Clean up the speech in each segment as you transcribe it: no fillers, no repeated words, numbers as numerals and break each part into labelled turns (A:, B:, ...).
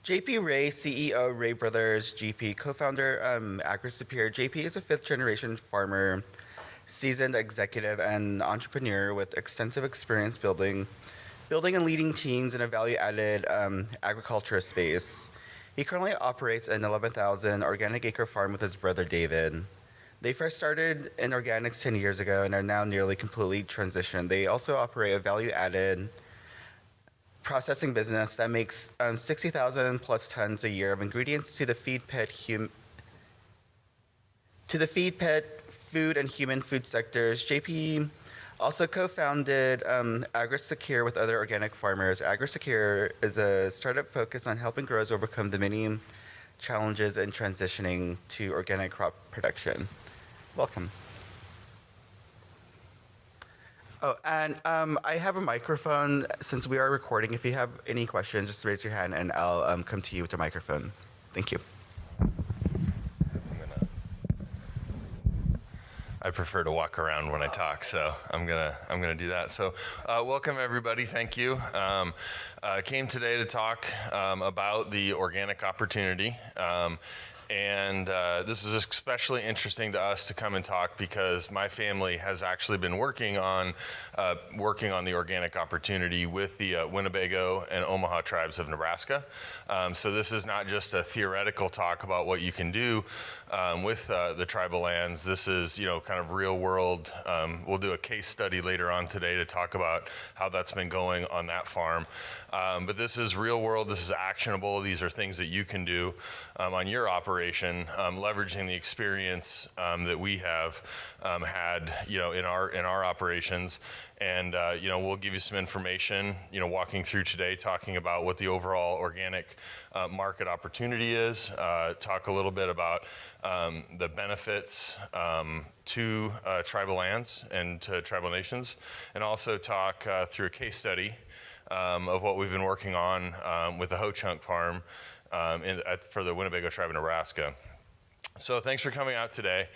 A: JP Ray, CEO, Ray Brothers, GP, co-founder, AgriSecure. JP is a fifth-generation farmer, seasoned executive, and entrepreneur with extensive experience building and leading teams in a value-added agriculture space. He currently operates an 11,000 organic acre farm with his brother David. They first started in organics 10 years ago and are now nearly completely transitioned. They also operate a value-added processing business that makes 60,000 plus tons a year of ingredients to the feed pit, food and human food sectors. JP also co-founded AgriSecure with other organic farmers. AgriSecure is a startup focused on helping growers overcome the many challenges in transitioning to organic crop production. Welcome. Oh, and I have a microphone. Since we are recording, if you have any questions, just raise your hand and I'll come to you with the microphone. Thank you.
B: I prefer to walk around when I talk, so I'm gonna do that. So, welcome everybody. Thank you. Came today to talk about the organic opportunity. And this is especially interesting to us to come and talk because my family has actually been working on the organic opportunity with the Winnebago and Omaha tribes of Nebraska. So this is not just a theoretical talk about what you can do with the tribal lands. This is, kind of real world. We'll do a case study later on today to talk about how that's been going on that farm. But this is real world. This is actionable. These are things that you can do on your operation. Leveraging the experience that we have had, in our operations, and we'll give you some information, walking through today, talking about what the overall organic market opportunity is. Talk a little bit about the benefits to tribal lands and to tribal nations, and also talk through a case study of what we've been working on with the Ho-Chunk farm. For the Winnebago Tribe in Nebraska. So thanks for coming out today.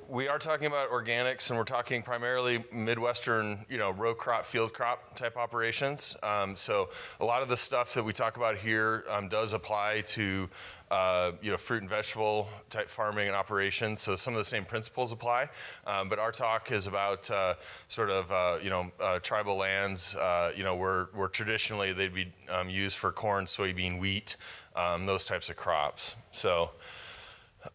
B: We are talking about organics, and we're talking primarily Midwestern, row crop, field crop type operations. So a lot of the stuff that we talk about here does apply to fruit and vegetable type farming and operations. So some of the same principles apply, but our talk is about tribal lands. Where traditionally they'd be used for corn, soybean, wheat, those types of crops. So.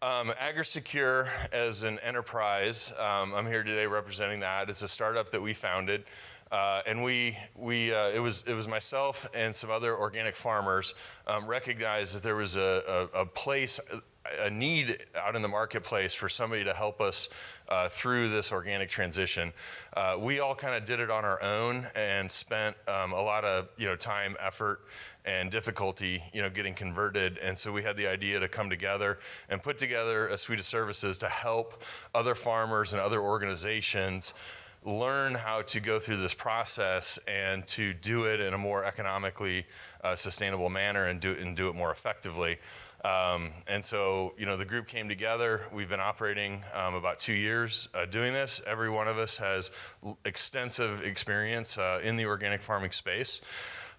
B: AgriSecure as an enterprise, I'm here today representing that. It's a startup that we founded, and it was myself and some other organic farmers recognized that there was a need out in the marketplace for somebody to help us through this organic transition. We all kind of did it on our own and spent a lot of time, effort, and difficulty getting converted. And so we had the idea to come together and put together a suite of services to help other farmers and other organizations learn how to go through this process and to do it in a more economically sustainable manner and do it more effectively. And so, the group came together. We've been operating about 2 years doing this. Every one of us has extensive experience in the organic farming space.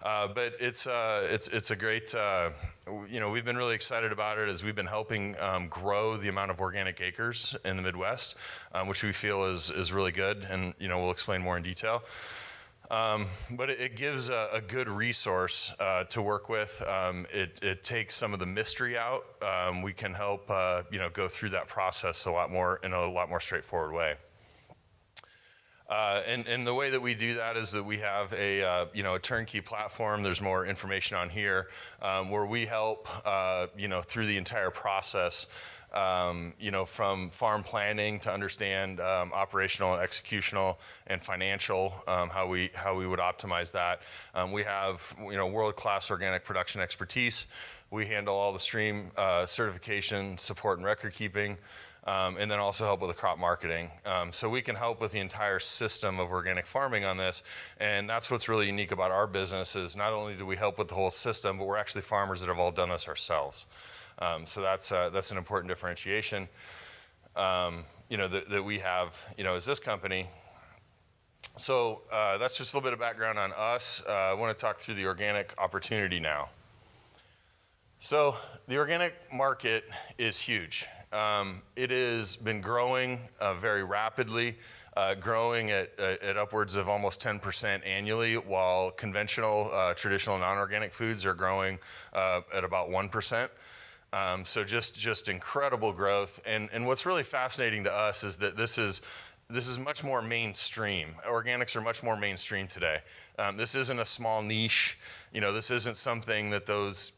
B: But it's a great, we've been really excited about it as we've been helping grow the amount of organic acres in the Midwest, which we feel is really good, and we'll explain more in detail. But it gives a good resource to work with. It takes some of the mystery out. We can help go through that process in a lot more straightforward way. And the way that we do that is that we have a turnkey platform. There's more information on here where we help through the entire process. From farm planning to understand operational, executional, and financial, how we would optimize that. We have world-class organic production expertise. We handle all the stream certification, support, and record keeping. And then also help with the crop marketing. So we can help with the entire system of organic farming on this. And that's what's really unique about our business is not only do we help with the whole system, but we're actually farmers that have all done this ourselves. So that's an important differentiation, that we have, as this company. So that's just a little bit of background on us. I want to talk through the organic opportunity now. So the organic market is huge. It has been growing very rapidly, growing at upwards of almost 10% annually, while conventional, traditional non-organic foods are growing at about 1%. So just incredible growth. And what's really fascinating to us is that this is much more mainstream. Organics are much more mainstream today. This isn't a small niche. This isn't something that those,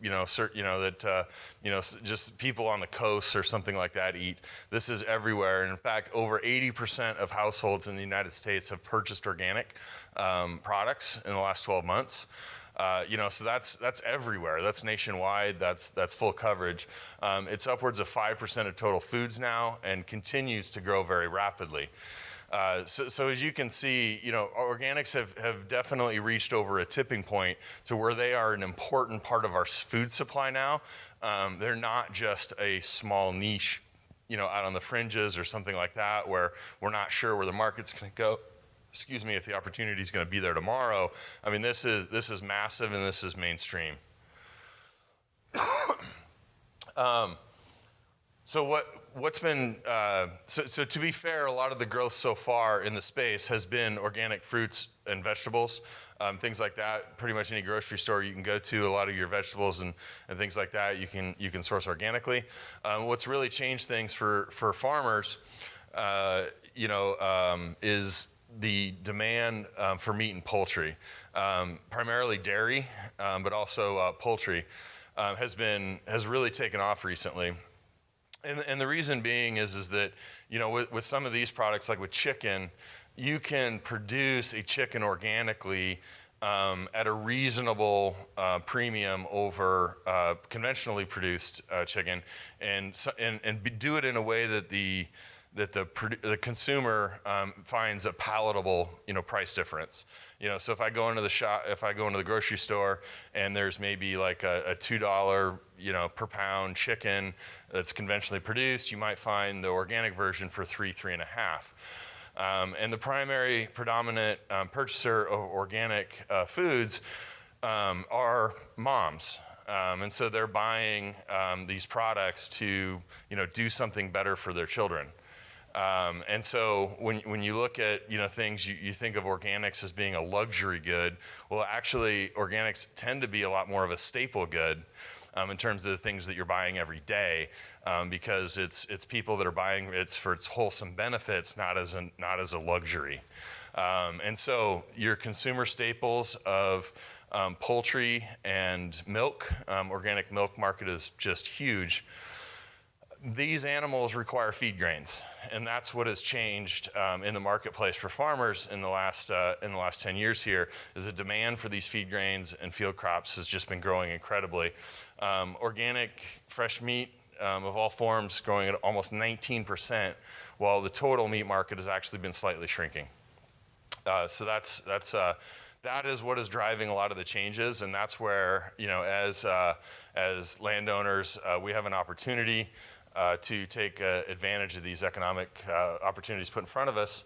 B: just people on the coast or something like that eat. This is everywhere. And in fact, over 80% of households in the United States have purchased organic products in the last 12 months. So that's everywhere. That's nationwide. That's full coverage. It's upwards of 5% of total foods now, and continues to grow very rapidly. So as you can see, organics have definitely reached over a tipping point to where they are an important part of our food supply now. They're not just a small niche, out on the fringes or something like that, where we're not sure where the market's going to go. Excuse me, if the opportunity is going to be there tomorrow. I mean, this is massive, and this is mainstream. So what's been so to be fair, a lot of the growth so far in the space has been organic fruits and vegetables, things like that. Pretty much any grocery store you can go to, a lot of your vegetables and things like that you can source organically. What's really changed things for farmers, is the demand for meat and poultry, primarily dairy, but also poultry, has really taken off recently. And the reason being is that, with some of these products, like with chicken, you can produce a chicken organically at a reasonable premium over conventionally produced chicken, and do it in a way that the consumer finds a palatable, price difference. So if I go into the grocery store and there's maybe like a $2, per pound chicken that's conventionally produced, you might find the organic version for $3.5. And the primary predominant purchaser of organic foods are moms. And so they're buying these products to, do something better for their children. And so when you look at things, you think of organics as being a luxury good. Well, actually, organics tend to be a lot more of a staple good in terms of the things that you're buying every day, because it's people that are buying it for its wholesome benefits, not as a luxury. And so your consumer staples of poultry and milk, organic milk market is just huge. These animals require feed grains, and that's what has changed in the marketplace for farmers in the last 10 years here, is the demand for these feed grains and field crops has just been growing incredibly. Organic fresh meat of all forms growing at almost 19%, while the total meat market has actually been slightly shrinking. So that is what is driving a lot of the changes, and that's where, as landowners, we have an opportunity to take advantage of these economic opportunities put in front of us.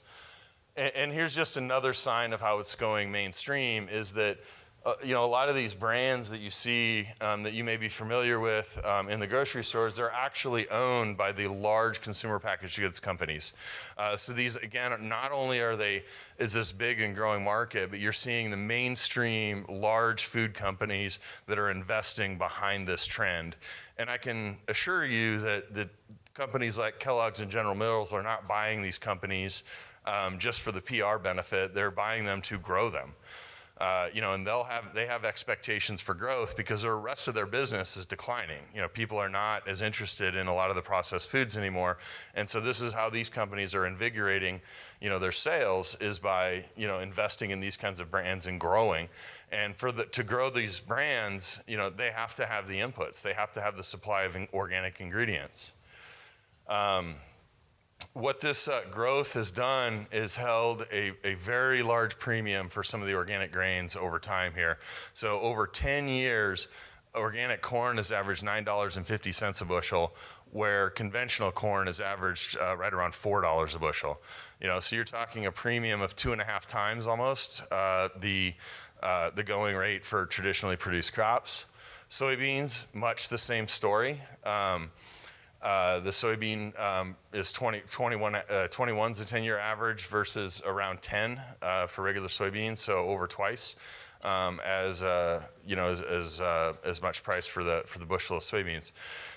B: And here's just another sign of how it's going mainstream, is that a lot of these brands that you see that you may be familiar with in the grocery stores, they're actually owned by the large consumer packaged goods companies. So these, again, not only is this big and growing market, but you're seeing the mainstream large food companies that are investing behind this trend. And I can assure you that companies like Kellogg's and General Mills are not buying these companies just for the PR benefit. They're buying them to grow them. And they have expectations for growth because the rest of their business is declining. People are not as interested in a lot of the processed foods anymore. And so this is how these companies are invigorating, their sales, is by, investing in these kinds of brands and growing. And to grow these brands, they have to have the inputs. They have to have the supply of organic ingredients. What this growth has done is held a very large premium for some of the organic grains over time here. So over 10 years, organic corn has averaged $9.50 a bushel, where conventional corn has averaged right around $4 a bushel. So you're talking a premium of 2.5 times almost the going rate for traditionally produced crops. Soybeans, much the same story. The soybean is 21's a 10-year average versus around 10 for regular soybeans, so over twice as much price for the bushel of soybeans.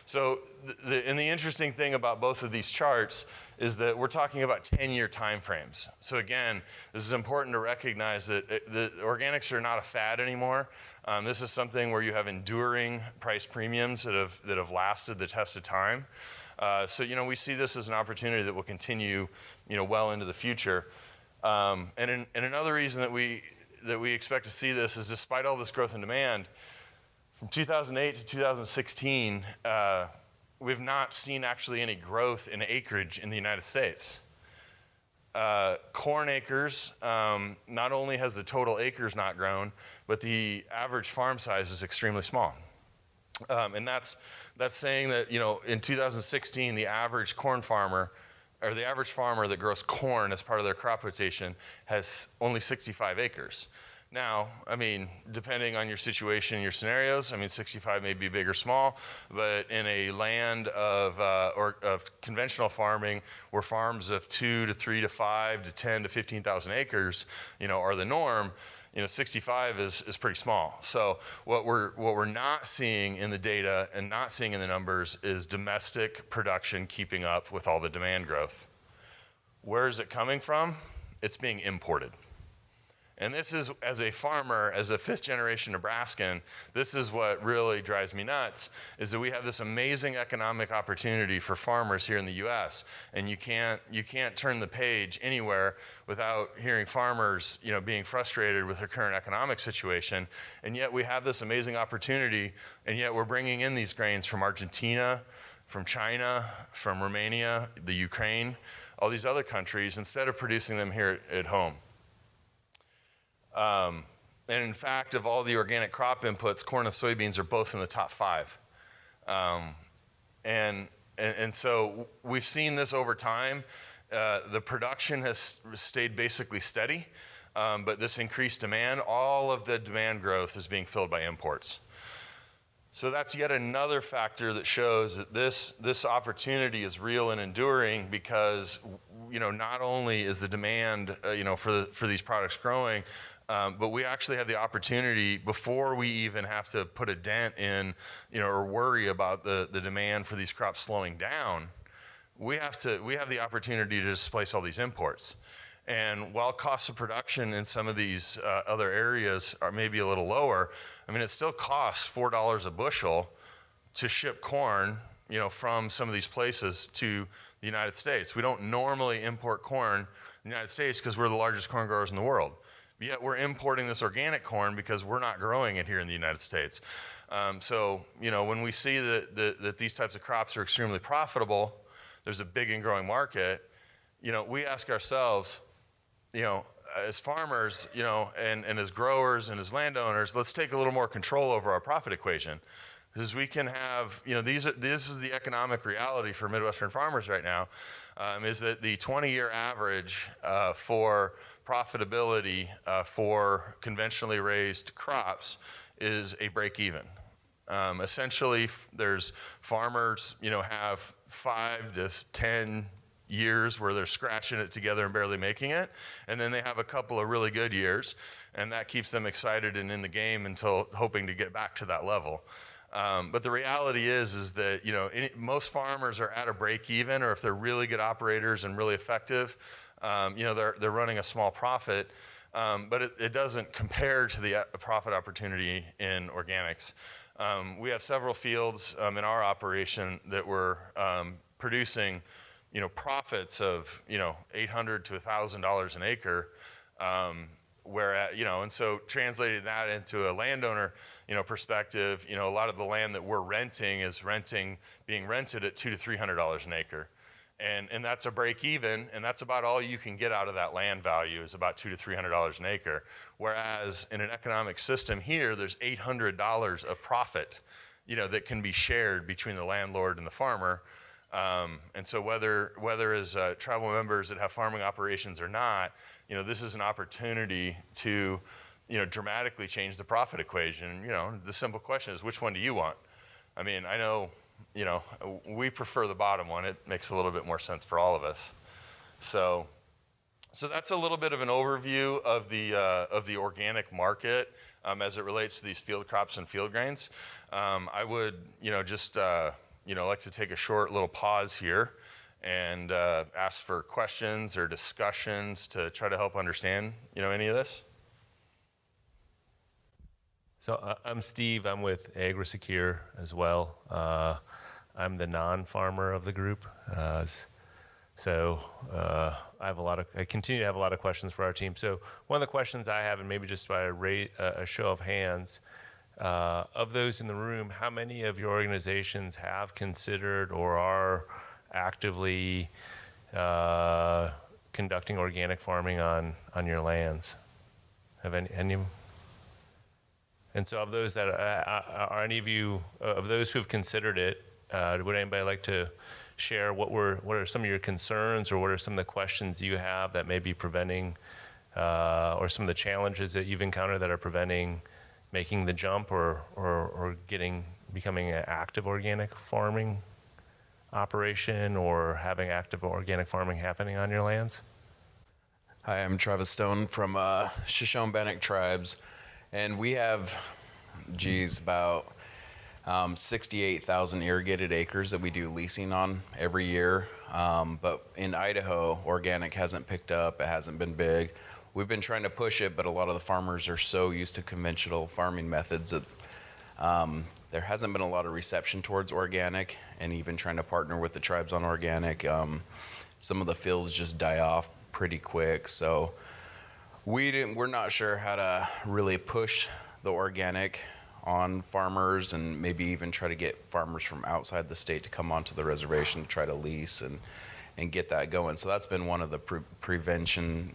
B: So the interesting thing about both of these charts is that we're talking about 10-year time frames. So again, this is important to recognize that the organics are not a fad anymore. This is something where you have enduring price premiums that have lasted the test of time. So we see this as an opportunity that will continue well into the future. And another reason that we expect to see this is, despite all this growth in demand, from 2008 to 2016, we've not seen actually any growth in acreage in the United States. Corn acres, not only has the total acres not grown, but the average farm size is extremely small. And that's saying that, in 2016, the average corn farmer, or the average farmer that grows corn as part of their crop rotation, has only 65 acres. Now, depending on your situation, your scenarios, 65 may be big or small, but in a land of conventional farming, where farms of 2 to 3 to 5 to 10 to 15,000 acres, are the norm, 65 is pretty small. So what we're not seeing in the data and not seeing in the numbers is domestic production keeping up with all the demand growth. Where is it coming from? It's being imported. And this is, as a farmer, as a fifth generation Nebraskan, this is what really drives me nuts, is that we have this amazing economic opportunity for farmers here in the US. And you can't turn the page anywhere without hearing farmers, being frustrated with their current economic situation. And yet we have this amazing opportunity, and yet we're bringing in these grains from Argentina, from China, from Romania, the Ukraine, all these other countries, instead of producing them here at home. And in fact, of all the organic crop inputs, corn and soybeans are both in the top 5. And so we've seen this over time. The production has stayed basically steady, but this increased demand, all of the demand growth is being filled by imports. So that's yet another factor that shows that this opportunity is real and enduring, because not only is the demand for these products growing, but we actually have the opportunity, before we even have to put a dent in, or worry about the demand for these crops slowing down, we have the opportunity to displace all these imports. And while costs of production in some of these other areas are maybe a little lower, it still costs $4 a bushel to ship corn, from some of these places to the United States. We don't normally import corn in the United States because we're the largest corn growers in the world. Yet we're importing this organic corn because we're not growing it here in the United States. So, when we see that these types of crops are extremely profitable, there's a big and growing market, we ask ourselves, as farmers, and as growers and as landowners, let's take a little more control over our profit equation. Because we can have, this is the economic reality for Midwestern farmers right now, is that the 20-year average for profitability for conventionally raised crops is a break even. Essentially, there's farmers, have 5 to 10 years where they're scratching it together and barely making it, and then they have a couple of really good years, and that keeps them excited and in the game until hoping to get back to that level. But the reality is that most farmers are at a break even, or if they're really good operators and really effective, they're running a small profit, but it doesn't compare to the profit opportunity in organics. We have several fields in our operation that we're producing, profits of $800 to $1,000 an acre. And so translating that into a landowner, perspective, a lot of the land that we're renting is being rented at $200 to $300 an acre. And that's a break even, and that's about all you can get out of that land value is about $200 to $300 an acre. Whereas in an economic system here, there's $800 of profit, that can be shared between the landlord and the farmer. And so whether as tribal members that have farming operations or not, this is an opportunity to, dramatically change the profit equation. The simple question is, which one do you want? I mean, I know, we prefer the bottom one. It makes a little bit more sense for all of us. So that's a little bit of an overview of the organic market as it relates to these field crops and field grains. I would, just like to take a short little pause here and ask for questions or discussions to try to help understand, any of this.
C: So I'm Steve. I'm with AgriSecure as well. I'm the non-farmer of the group. I continue to have a lot of questions for our team. So one of the questions I have, and maybe just by a show of hands, of those in the room, how many of your organizations have considered or are actively conducting organic farming on your lands? Have any? And so of those that are any of you, of those who have considered it, would anybody like to share what are some of your concerns, or what are some of the questions you have that may be preventing, or some of the challenges that you've encountered that are preventing making the jump or becoming an active organic farming operation, or having active organic farming happening on your lands?
D: Hi, I'm Travis Stone from Shoshone-Bannock Tribes, and we have, about 68,000 irrigated acres that we do leasing on every year. But in Idaho, organic hasn't picked up. It hasn't been big. We've been trying to push it, but a lot of the farmers are so used to conventional farming methods that there hasn't been a lot of reception towards organic, and even trying to partner with the tribes on organic. Some of the fields just die off pretty quick. So we're not sure how to really push the organic on farmers, and maybe even try to get farmers from outside the state to come onto the reservation to try to lease and get that going. So that's been one of the prevention,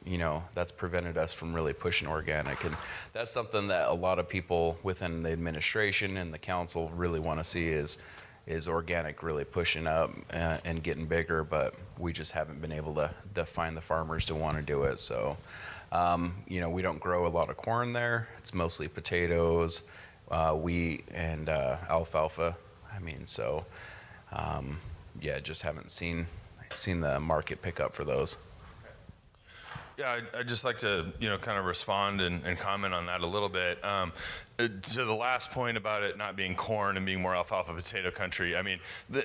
D: that's prevented us from really pushing organic. And that's something that a lot of people within the administration and the council really want to see is organic really pushing up and getting bigger, but we just haven't been able to find the farmers to want to do it. So, we don't grow a lot of corn there. It's mostly potatoes, wheat, and alfalfa. Just haven't seen the market pick up for those.
B: Yeah, I'd just like to, kind of respond and comment on that a little bit. To the last point about it not being corn and being more alfalfa potato country,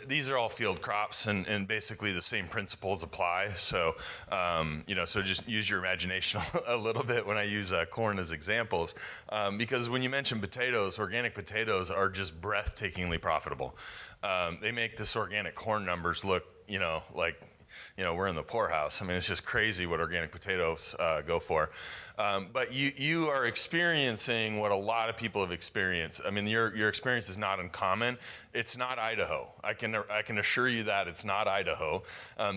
B: these are all field crops, and basically the same principles apply. So, so just use your imagination a little bit when I use corn as examples. Because when you mention potatoes, organic potatoes are just breathtakingly profitable. They make this organic corn numbers look, like, we're in the poorhouse. It's just crazy what organic potatoes go for. But you are experiencing what a lot of people have experienced. Your experience is not uncommon. It's not Idaho. I can assure you that it's not Idaho.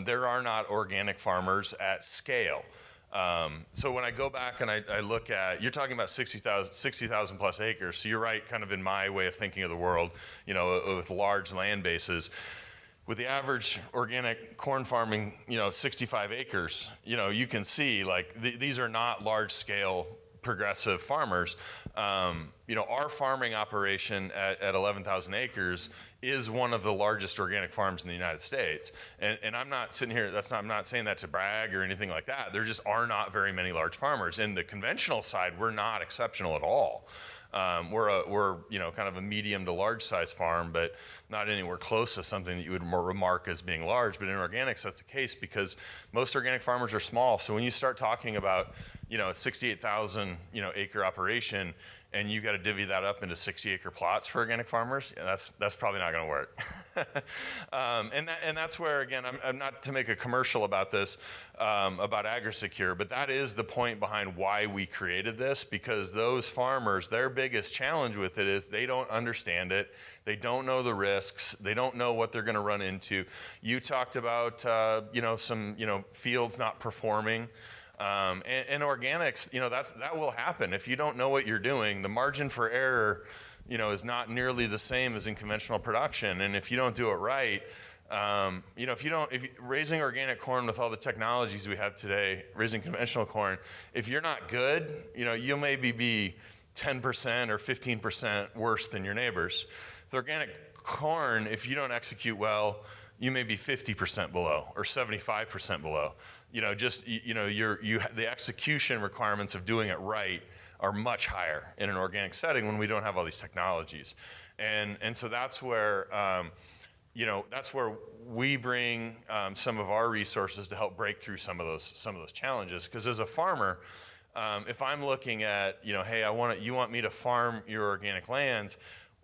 B: There are not organic farmers at scale. So when I go back and I look at, you're talking about 60,000 plus acres. So you're right, kind of in my way of thinking of the world, with large land bases. With the average organic corn farming, 65 acres, you can see like these are not large scale progressive farmers. Our farming operation at 11,000 acres is one of the largest organic farms in the United States. And I'm not sitting here, I'm not saying that to brag or anything like that. There just are not very many large farmers. In the conventional side, we're not exceptional at all. We're kind of a medium to large size farm, but not anywhere close to something that you would remark as being large. But in organics, that's the case because most organic farmers are small. So when you start talking about, a 68,000, acre operation, and you got to divvy that up into 60-acre plots for organic farmers, yeah, that's probably not going to work. And that's where, again, I'm not to make a commercial about this, about AgriSecure, but that is the point behind why we created this, because those farmers, their biggest challenge with it is they don't understand it. They don't know the risks. They don't know what they're going to run into. You talked about, some, fields not performing. And organics, that will happen. If you don't know what you're doing, the margin for error, is not nearly the same as in conventional production. And if you don't do it right, if raising organic corn with all the technologies we have today, raising conventional corn, if you're not good, you'll maybe be 10% or 15% worse than your neighbors. With organic corn, if you don't execute well, you may be 50% below or 75% below. The execution requirements of doing it right are much higher in an organic setting when we don't have all these technologies. And so that's where, that's where we bring some of our resources to help break through some of those challenges. Because as a farmer, if I'm looking at, hey, you want me to farm your organic lands,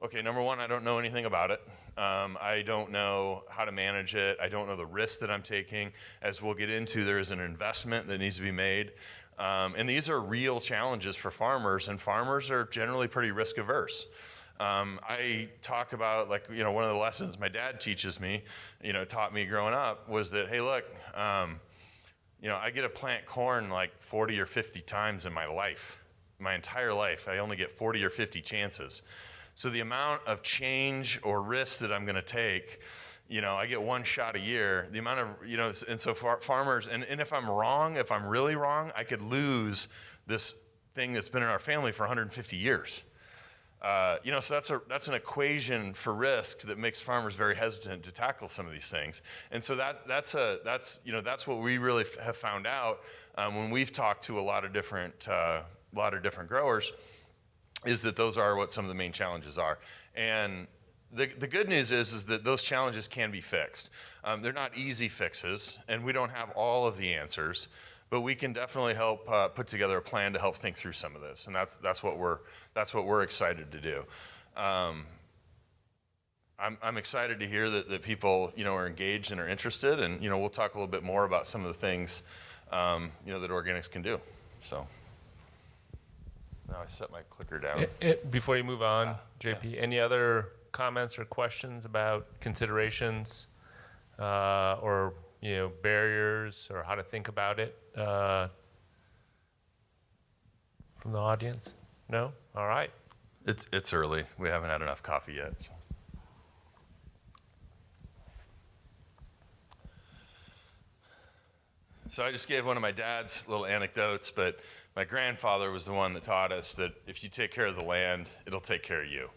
B: okay, number one, I don't know anything about it. I don't know how to manage it. I don't know the risks that I'm taking. As we'll get into, there is an investment that needs to be made. And these are real challenges for farmers, and farmers are generally pretty risk averse. I talk about, one of the lessons my dad teaches me, taught me growing up, was that, hey, look, I get to plant corn like 40 or 50 times in my life, my entire life. I only get 40 or 50 chances. So the amount of change or risk that I'm going to take, I get one shot a year. The amount of, and so farmers, and if I'm wrong, if I'm really wrong, I could lose this thing that's been in our family for 150 years. So that's an equation for risk that makes farmers very hesitant to tackle some of these things. And so that's what we really have found out when we've talked to a lot of different growers, is that those are what some of the main challenges are. And the good news is that those challenges can be fixed. They're not easy fixes, and we don't have all of the answers, but we can definitely help put together a plan to help think through some of this, and that's what we're excited to do. I'm excited to hear that people are engaged and are interested, and we'll talk a little bit more about some of the things that organics can do. So. Now I set my clicker down.
C: Before you move on, JP, any other comments or questions about considerations or barriers or how to think about it from the audience? No? All right.
B: It's early. We haven't had enough coffee yet. So I just gave one of my dad's little anecdotes, but my grandfather was the one that taught us that if you take care of the land, it'll take care of you.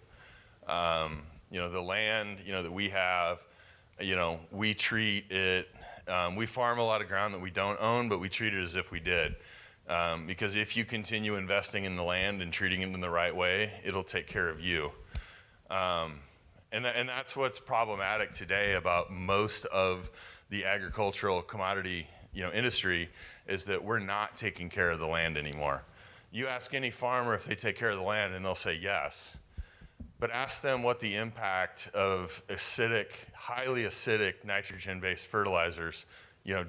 B: The land, that we have, we treat it, we farm a lot of ground that we don't own, but we treat it as if we did. Because if you continue investing in the land and treating it in the right way, it'll take care of you. And that's what's problematic today about most of the agricultural commodity industry, is that we're not taking care of the land anymore. You ask any farmer if they take care of the land and they'll say yes. But ask them what the impact of highly acidic nitrogen-based fertilizers,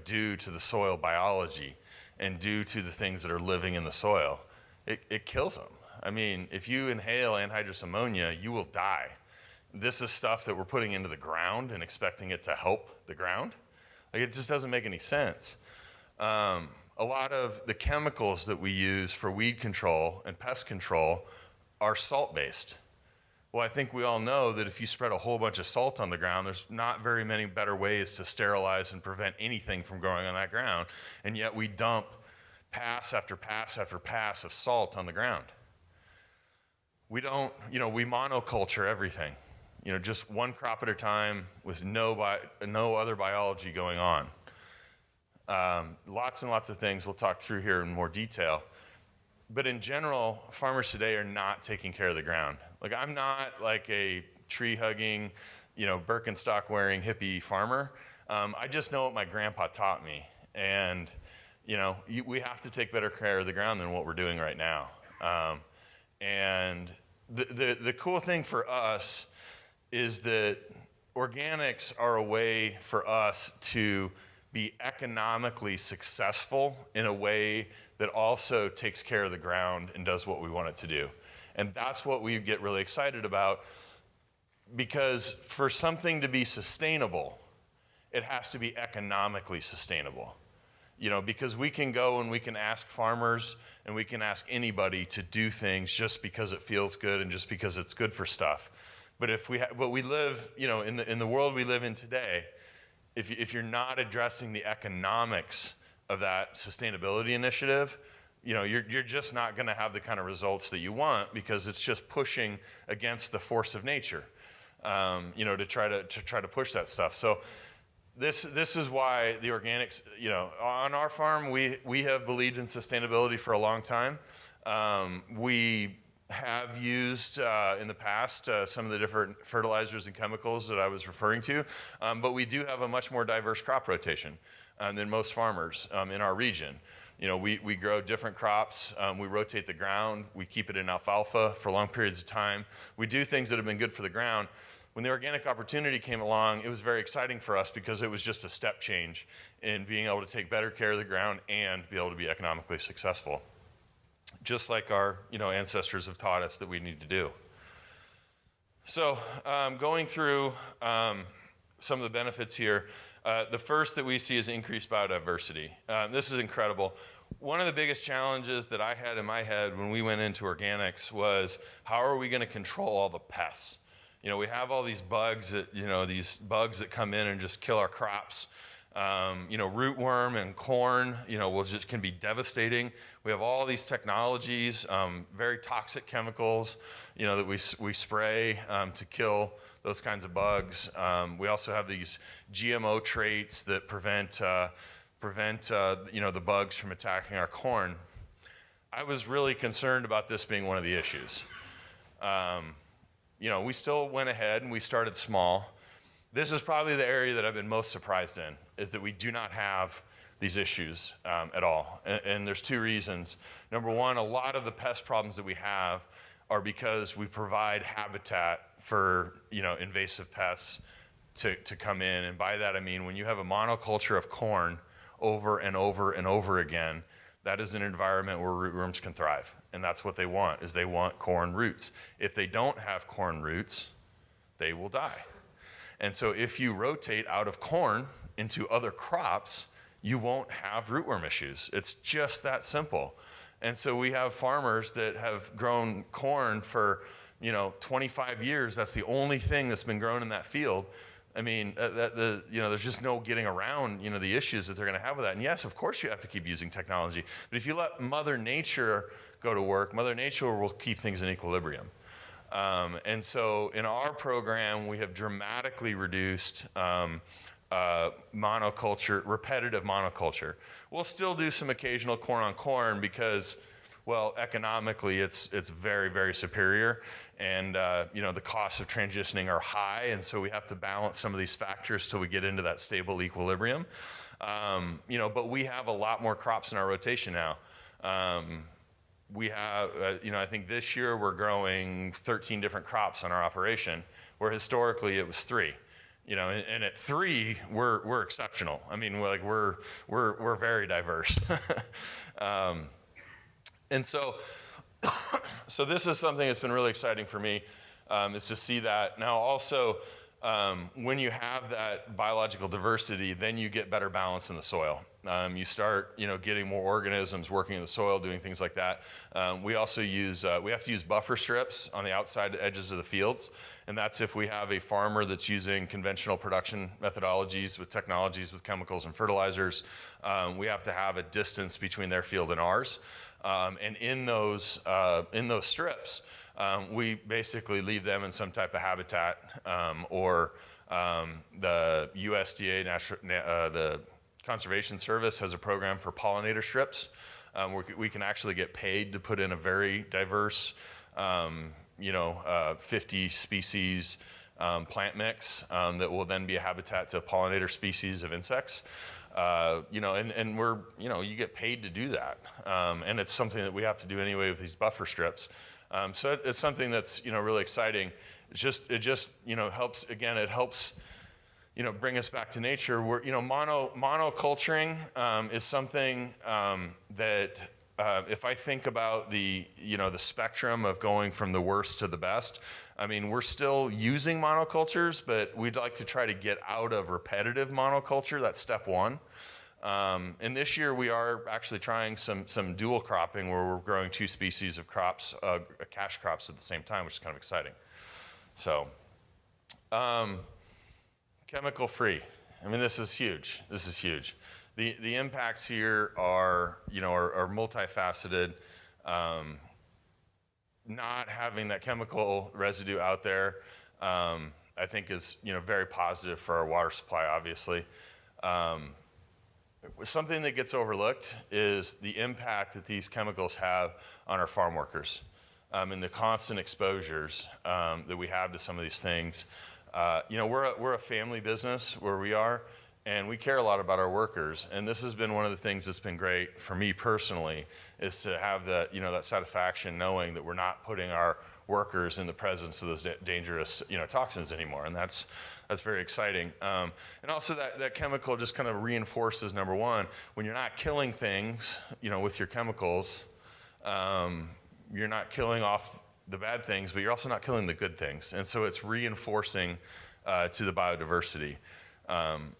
B: do to the soil biology and due to the things that are living in the soil. It kills them. I mean, if you inhale anhydrous ammonia, you will die. This is stuff that we're putting into the ground and expecting it to help the ground. It just doesn't make any sense. A lot of the chemicals that we use for weed control and pest control are salt-based. Well, I think we all know that if you spread a whole bunch of salt on the ground, there's not very many better ways to sterilize and prevent anything from growing on that ground. And yet we dump pass after pass after pass of salt on the ground. We don't, we monoculture everything. Just one crop at a time with no other biology going on. Lots and lots of things we'll talk through here in more detail. But in general, farmers today are not taking care of the ground. I'm not like a tree-hugging, Birkenstock-wearing hippie farmer. I just know what my grandpa taught me. And, we have to take better care of the ground than what we're doing right now. And the cool thing for us is that organics are a way for us to be economically successful in a way that also takes care of the ground and does what we want it to do. And that's what we get really excited about, because for something to be sustainable, it has to be economically sustainable. You know, because we can go and we can ask farmers and we can ask anybody to do things just because it feels good and just because it's good for stuff. But if we live, you know, in the world we live in today, if you're not addressing the economics of that sustainability initiative, you know, you're just not going to have the kind of results that you want, because it's just pushing against the force of nature, you know, to try to push that stuff. So this is why the organics, you know, on our farm, we have believed in sustainability for a long time. We have used in the past some of the different fertilizers and chemicals that I was referring to, but we do have a much more diverse crop rotation than most farmers in our region. You know, we grow different crops, we rotate the ground, we keep it in alfalfa for long periods of time. We do things that have been good for the ground. When the organic opportunity came along, it was very exciting for us because it was just a step change in being able to take better care of the ground and be able to be economically successful, just like our, you know, ancestors have taught us that we need to do. So going through some of the benefits here, the first that we see is increased biodiversity. This is incredible. One of the biggest challenges that I had in my head when we went into organics was, how are we going to control all the pests? You know, we have all these bugs that come in and just kill our crops. You know, rootworm and corn, you know, can be devastating. We have all these technologies, very toxic chemicals, you know, that we spray to kill those kinds of bugs. We also have these GMO traits that prevent you know, the bugs from attacking our corn. I was really concerned about this being one of the issues. You know, we still went ahead and we started small. This is probably the area that I've been most surprised in, is that we do not have these issues at all. And there's two reasons. Number one, a lot of the pest problems that we have are because we provide habitat for, you know, invasive pests to come in. And by that I mean, when you have a monoculture of corn over and over and over again, that is an environment where rootworms can thrive. And that's what they want, is they want corn roots. If they don't have corn roots, they will die. And so if you rotate out of corn into other crops, you won't have rootworm issues. It's just that simple. And so we have farmers that have grown corn for, you know, 25 years. That's the only thing that's been grown in that field. I mean, you know, there's just no getting around, you know, the issues that they're going to have with that. And yes, of course you have to keep using technology. But if you let Mother Nature go to work, Mother Nature will keep things in equilibrium. And so in our program, we have dramatically reduced monoculture, repetitive monoculture. We'll still do some occasional corn on corn because, well, economically it's very, very superior. And you know, the costs of transitioning are high, and so we have to balance some of these factors till we get into that stable equilibrium. You know, but we have a lot more crops in our rotation now. We have, you know, I think this year we're growing 13 different crops on our operation, where historically it was 3. You know, and at 3, we're exceptional. I mean, we're very diverse. And so this is something that's been really exciting for me, is to see that. Now also, when you have that biological diversity, then you get better balance in the soil. You start, you know, getting more organisms working in the soil, doing things like that. We also use, we have to use buffer strips on the outside edges of the fields. And that's if we have a farmer that's using conventional production methodologies with technologies, with chemicals and fertilizers. We have to have a distance between their field and ours. And in those strips, we basically leave them in some type of habitat, or the USDA, the Conservation Service has a program for pollinator strips, where we can actually get paid to put in a very diverse, you know, 50 species plant mix that will then be a habitat to pollinator species of insects. You know, and we're, you know, you get paid to do that. And it's something that we have to do anyway with these buffer strips. So it's something that's, really exciting. It just helps, again, it helps, bring us back to nature. We're, monoculturing is something that if I think about the spectrum of going from the worst to the best, I mean, we're still using monocultures, but we'd like to try to get out of repetitive monoculture. That's step one. And this year we are actually trying some dual cropping where we're growing 2 species of crops, cash crops at the same time, which is kind of exciting. So, chemical free. I mean, this is huge. This is huge. The impacts here are multifaceted. Not having that chemical residue out there, I think is, very positive for our water supply, obviously. Something that gets overlooked is the impact that these chemicals have on our farm workers, and the constant exposures that we have to some of these things. We're a family business where we are, and we care a lot about our workers. And this has been one of the things that's been great for me personally, is to have that satisfaction knowing that we're not putting our workers in the presence of those dangerous, toxins anymore. And that's very exciting. And also that chemical just kind of reinforces, number one, when you're not killing things, with your chemicals, you're not killing off the bad things, but you're also not killing the good things. And so it's reinforcing to the biodiversity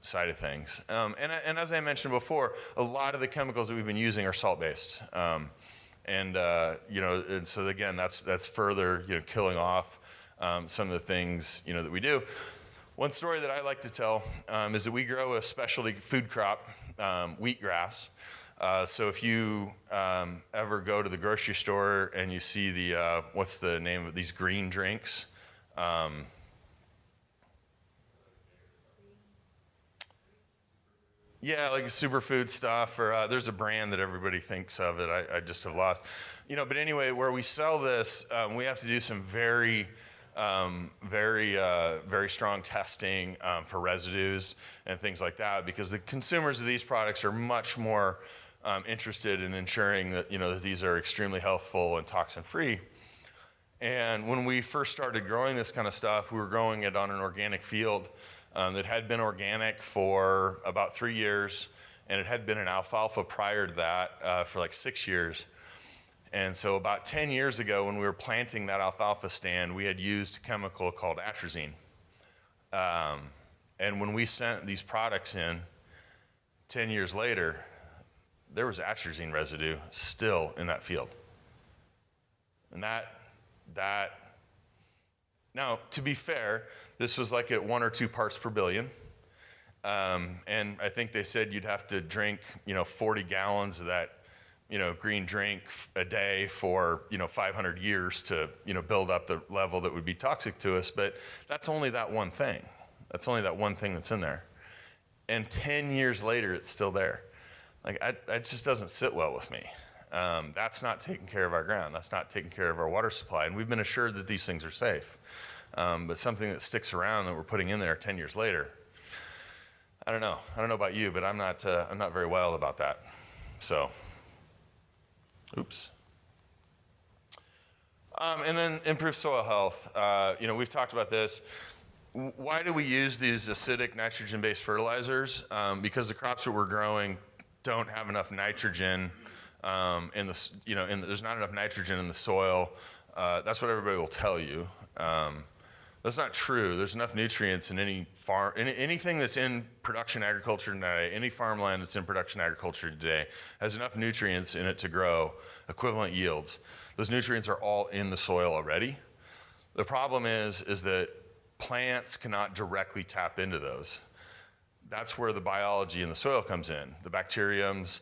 B: side of things. And as I mentioned before, a lot of the chemicals that we've been using are salt-based. And so again, that's further, killing off some of the things, that we do. One story that I like to tell is that we grow a specialty food crop, wheatgrass. So if you ever go to the grocery store and you see the, what's the name of these green drinks? Yeah, like superfood stuff, or there's a brand that everybody thinks of that I just have lost. But anyway, where we sell this, we have to do some very strong testing for residues and things like that, because the consumers of these products are much more interested in ensuring that, that these are extremely healthful and toxin-free. And when we first started growing this kind of stuff, we were growing it on an organic field that had been organic for about 3 years, and it had been an alfalfa prior to that for like 6 years. And so about 10 years ago, when we were planting that alfalfa stand, we had used a chemical called atrazine. And when we sent these products in 10 years later, there was atrazine residue still in that field. And now, to be fair, this was like at 1 or 2 parts per billion. And I think they said you'd have to drink, 40 gallons of that, green drink a day for, 500 years to, build up the level that would be toxic to us. But that's only that one thing. That's only that one thing that's in there. And 10 years later, it's still there. Like, it just doesn't sit well with me. That's not taking care of our ground. That's not taking care of our water supply. And we've been assured that these things are safe. But something that sticks around that we're putting in there 10 years later, I don't know. I don't know about you, but I'm not very wild about that. So, oops. And then improved soil health. We've talked about this. Why do we use these acidic nitrogen-based fertilizers? Because the crops that we're growing don't have enough nitrogen there's not enough nitrogen in the soil. That's what everybody will tell you. That's not true. There's enough nutrients in any farm, anything that's in production agriculture today, any farmland that's in production agriculture today has enough nutrients in it to grow equivalent yields. Those nutrients are all in the soil already. The problem is that plants cannot directly tap into those. That's where the biology in the soil comes in. The bacteriums,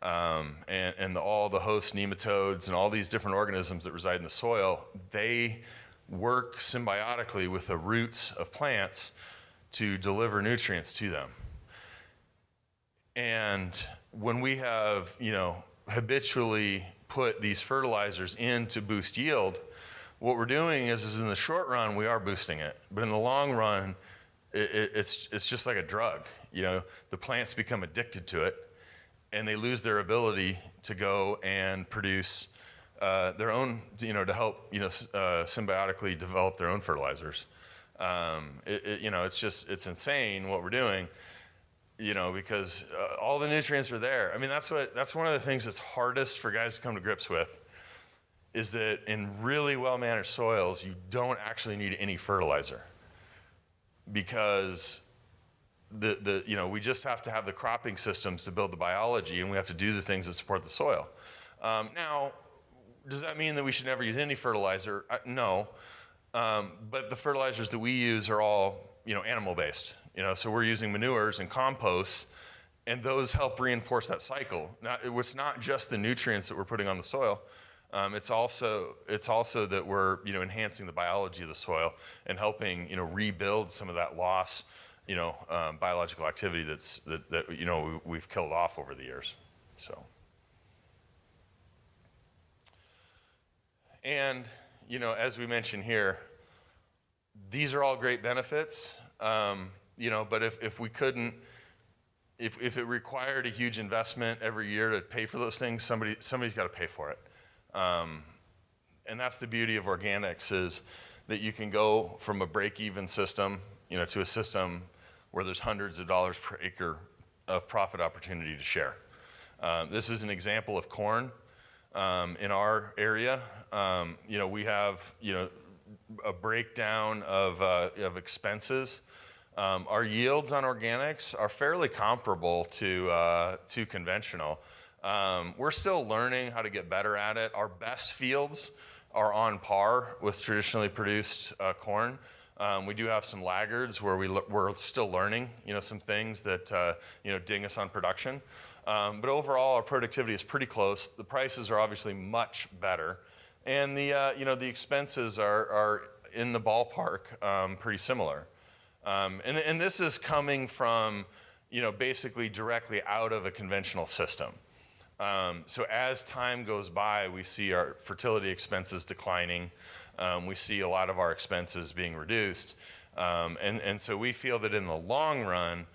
B: and all the host nematodes and all these different organisms that reside in the soil, they work symbiotically with the roots of plants to deliver nutrients to them. And when we have, habitually put these fertilizers in to boost yield, what we're doing is in the short run, we are boosting it. But in the long run, it's just like a drug. The plants become addicted to it, and they lose their ability to go and produce their own, to help, symbiotically develop their own fertilizers. It's insane what we're doing, because all the nutrients are there. I mean, that's one of the things that's hardest for guys to come to grips with, is that in really well-managed soils, you don't actually need any fertilizer, because we just have to have the cropping systems to build the biology, and we have to do the things that support the soil. Now, does that mean that we should never use any fertilizer? No, but the fertilizers that we use are all, animal-based. So we're using manures and composts, and those help reinforce that cycle. Now, it's not just the nutrients that we're putting on the soil. It's also that we're, enhancing the biology of the soil and helping, rebuild some of that loss, biological activity that we've killed off over the years. So. And, as we mentioned here, these are all great benefits, but if we couldn't, if it required a huge investment every year to pay for those things, somebody's got to pay for it. And that's the beauty of organics, is that you can go from a break-even system, to a system where there's hundreds of dollars per acre of profit opportunity to share. This is an example of corn. In our area, we have, a breakdown of expenses. Our yields on organics are fairly comparable to conventional. We're still learning how to get better at it. Our best fields are on par with traditionally produced corn. We do have some laggards where we're still learning, some things that, ding us on production. But overall, our productivity is pretty close. The prices are obviously much better. And the expenses are in the ballpark, pretty similar. And this is coming from, basically directly out of a conventional system. So as time goes by, we see our fertility expenses declining. We see a lot of our expenses being reduced. And so we feel that in the long run,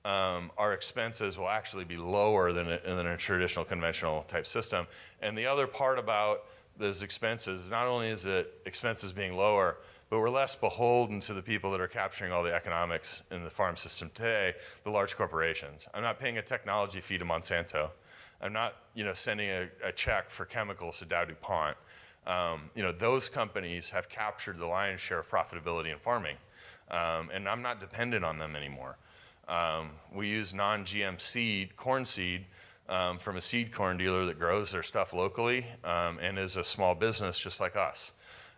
B: our expenses will actually be lower than a traditional conventional type system. And the other part about those expenses, not only is it expenses being lower, but we're less beholden to the people that are capturing all the economics in the farm system today, the large corporations. I'm not paying a technology fee to Monsanto. I'm not, sending a check for chemicals to Dow DuPont. Those companies have captured the lion's share of profitability in farming, and I'm not dependent on them anymore. We use non-GM corn seed from a seed corn dealer that grows their stuff locally and is a small business just like us.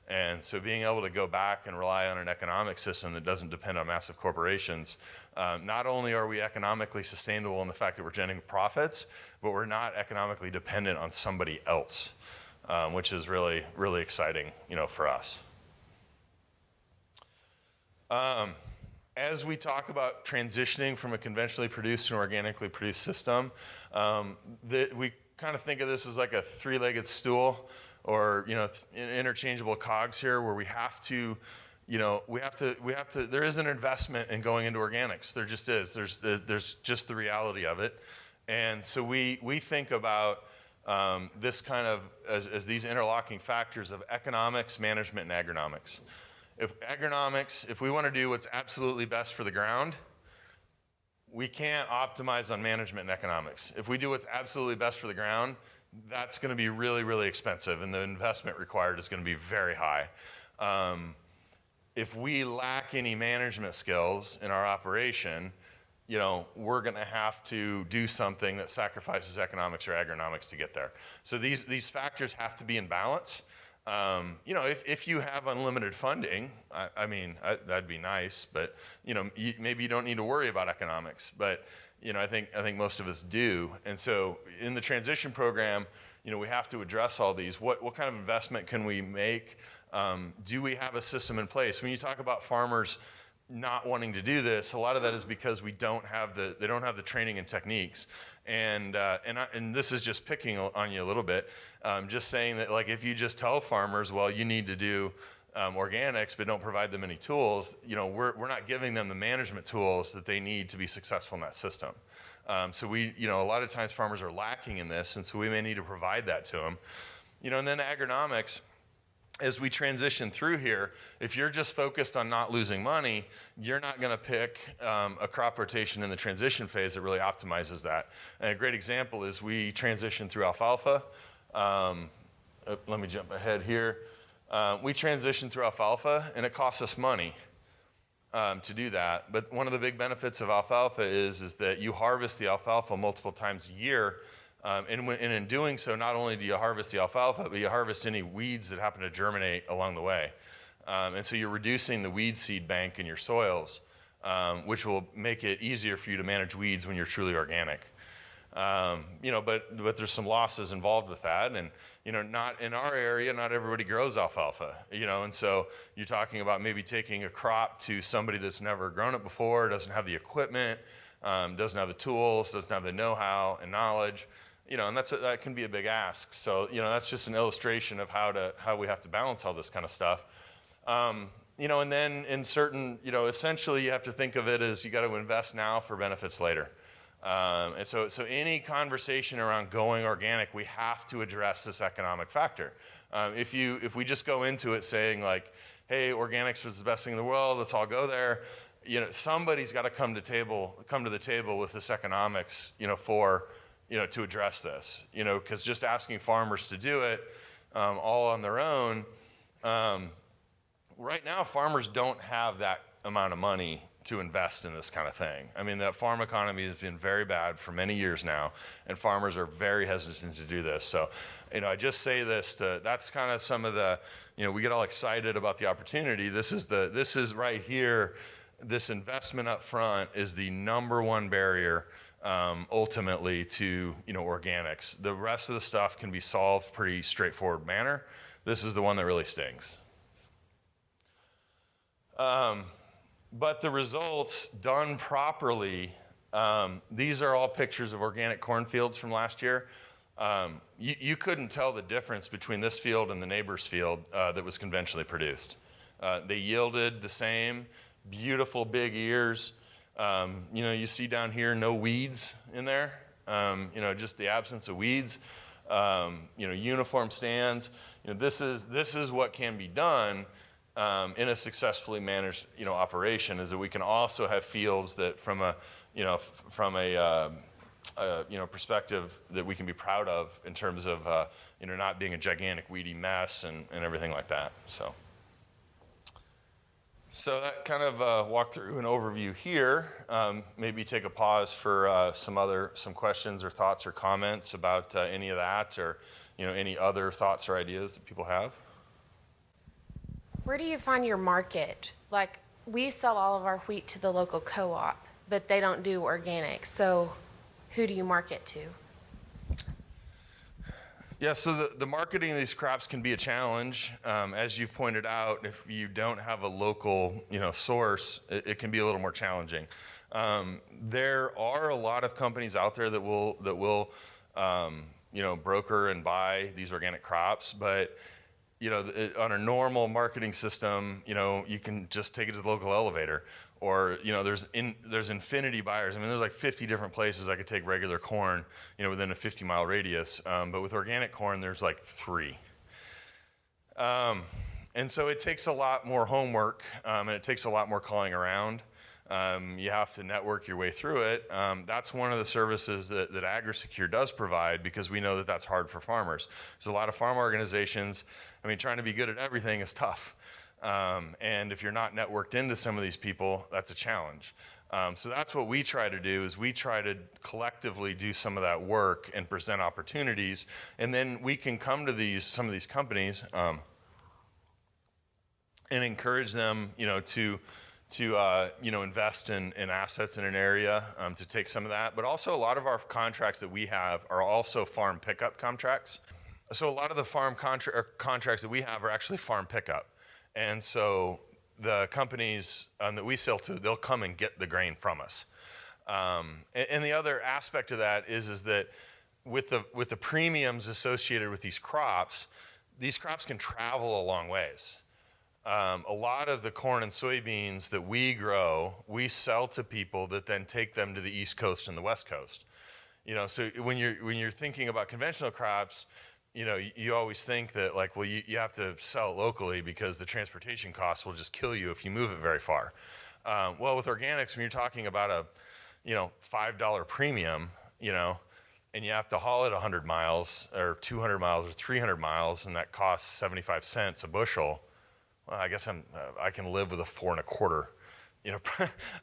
B: And so being able to go back and rely on an economic system that doesn't depend on massive corporations, not only are we economically sustainable in the fact that we're generating profits, but we're not economically dependent on somebody else, which is really, really exciting, for us. As we talk about transitioning from a conventionally produced to an organically produced system, we kind of think of this as like a three-legged stool, or interchangeable cogs here, where we have to, there is an investment in going into organics. There just is. There's just the reality of it. And so we think about this kind of as these interlocking factors of economics, management, and agronomics. If we want to do what's absolutely best for the ground, we can't optimize on management and economics. If we do what's absolutely best for the ground, that's going to be really, really expensive, and the investment required is going to be very high. If we lack any management skills in our operation, we're going to have to do something that sacrifices economics or agronomics to get there. So these factors have to be in balance. If you have unlimited funding, that'd be nice, but maybe you don't need to worry about economics. But I think most of us do. And so in the transition program, we have to address all these. What kind of investment can we make? Do we have a system in place? When you talk about farmers not wanting to do this, a lot of that is because they don't have the training and techniques. And this is just picking on you a little bit, just saying that, like, if you just tell farmers, well, you need to do organics, but don't provide them any tools, we're not giving them the management tools that they need to be successful in that system. So a lot of times farmers are lacking in this, and so we may need to provide that to them. And then agronomics, as we transition through here, if you're just focused on not losing money, you're not going to pick a crop rotation in the transition phase that really optimizes that. And a great example is we transition through alfalfa. Let me jump ahead here. We transition through alfalfa, and it costs us money to do that. But one of the big benefits of alfalfa is that you harvest the alfalfa multiple times a year. And in doing so, not only do you harvest the alfalfa, but you harvest any weeds that happen to germinate along the way. And so you're reducing the weed seed bank in your soils, which will make it easier for you to manage weeds when you're truly organic. But there's some losses involved with that. And, not in our area, not everybody grows alfalfa, and so you're talking about maybe taking a crop to somebody that's never grown it before, doesn't have the equipment, doesn't have the tools, doesn't have the know-how and knowledge. And that can be a big ask. So, that's just an illustration of how we have to balance all this kind of stuff. And then in certain, essentially you have to think of it as you got to invest now for benefits later. And so any conversation around going organic, we have to address this economic factor. If we just go into it saying like, hey, organics is the best thing in the world, let's all go there. Somebody's got to come to the table with this economics, to address this, because just asking farmers to do it all on their own, right now farmers don't have that amount of money to invest in this kind of thing. I mean, the farm economy has been very bad for many years now, and farmers are very hesitant to do this. So, I just say this that's kind of some of the, we get all excited about the opportunity. This is right here. This investment up front is the number one barrier ultimately to organics. The rest of the stuff can be solved pretty straightforward manner. This is the one that really stings. But the results done properly, these are all pictures of organic cornfields from last year. You couldn't tell the difference between this field and the neighbor's field that was conventionally produced. They yielded the same, beautiful big ears. You see down here, no weeds in there, just the absence of weeds, uniform stands. This is what can be done in a successfully managed, operation, is that we can also have fields that from a perspective that we can be proud of in terms of, not being a gigantic weedy mess and everything like that, So that kind of walked through an overview here. Maybe take a pause for some questions or thoughts or comments about any of that, or any other thoughts or ideas that people have.
E: Where do you find your market? Like, we sell all of our wheat to the local co-op, but they don't do organic. So who do you market to?
B: Yeah, so the marketing of these crops can be a challenge. As you've pointed out, if you don't have a local, source, it can be a little more challenging. There are a lot of companies out there that will broker and buy these organic crops, but on a normal marketing system, you can just take it to the local elevator, or there's infinity buyers. I mean, there's like 50 different places I could take regular corn, within a 50-mile radius. But with organic corn, there's like 3. And so it takes a lot more homework, and it takes a lot more calling around. You have to network your way through it. That's one of the services that AgriSecure does provide, because we know that that's hard for farmers. There's a lot of farm organizations. Trying to be good at everything is tough. And if you're not networked into some of these people, that's a challenge. So that's what we try to do, is we try to collectively do some of that work and present opportunities. And then we can come to some of these companies and encourage them, to invest in assets in an area, to take some of that. But also a lot of our contracts that we have are also farm pickup contracts. So a lot of the farm contracts that we have are actually farm pickup. And so the companies that we sell to, they'll come and get the grain from us. And the other aspect of that is that with the premiums associated with these crops can travel a long ways. A lot of the corn and soybeans that we grow, we sell to people that then take them to the East Coast and the West Coast. So when you're thinking about conventional crops, you always think that like, well, you have to sell it locally because the transportation costs will just kill you if you move it very far. Well, with organics, when you're talking about a, $5 premium, and you have to haul it 100 miles or 200 miles or 300 miles, and that costs 75 cents a bushel. Well, I guess I can live with a 4.25.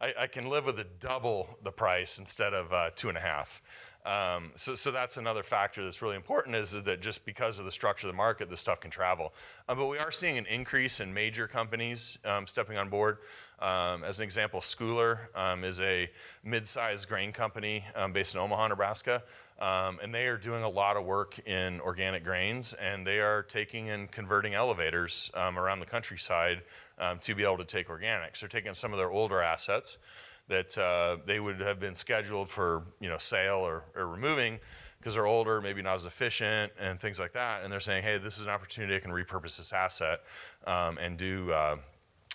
B: I can live with a double the price instead of 2.5. So that's another factor that's really important is that just because of the structure of the market, this stuff can travel. But we are seeing an increase in major companies stepping on board. As an example, Schooler is a mid-sized grain company based in Omaha, Nebraska. And they are doing a lot of work in organic grains, and they are taking and converting elevators around the countryside to be able to take organics. They're taking some of their older assets that they would have been scheduled for sale or removing because they're older, maybe not as efficient and things like that. And they're saying, hey, this is an opportunity I can repurpose this asset and do.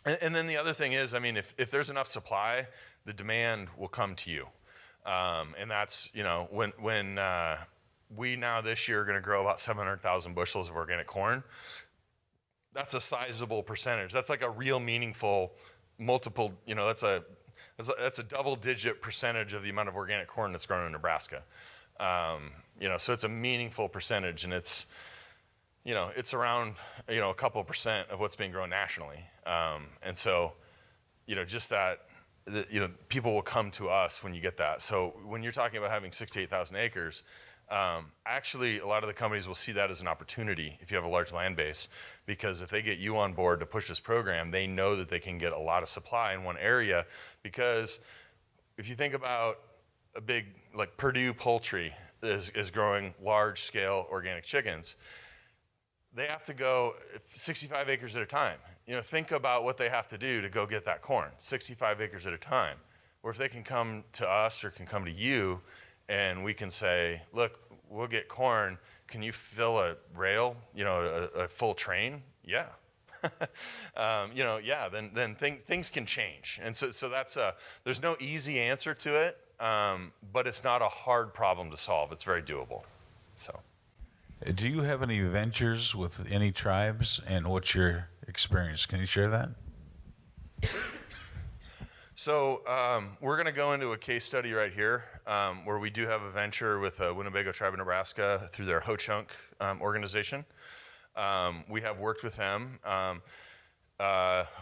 B: And then the other thing is, I mean, if there's enough supply, the demand will come to you. And that's, when we now this year are going to grow about 700,000 bushels of organic corn, that's a sizable percentage. That's like a real meaningful multiple, that's a double-digit percentage of the amount of organic corn that's grown in Nebraska. So it's a meaningful percentage, and it's around, a couple percent of what's being grown nationally. And so, just that, people will come to us when you get that. So when you're talking about having 68,000 acres, actually a lot of the companies will see that as an opportunity if you have a large land base, because if they get you on board to push this program, they know that they can get a lot of supply in one area. Because if you think about a big, like Purdue Poultry is growing large scale organic chickens, they have to go 65 acres at a time. Think about what they have to do to go get that corn, 65 acres at a time. Or if they can come to us or can come to you and we can say, look, we'll get corn. Can you fill a rail, a full train? Yeah. Then things can change. And so that's there's no easy answer to it, but it's not a hard problem to solve. It's very doable. So.
F: Do you have any ventures with any tribes, and what's your experience? Can you share that?
B: So we're going to go into a case study right here where we do have a venture with Winnebago Tribe in Nebraska through their Ho-Chunk organization. We have worked with them.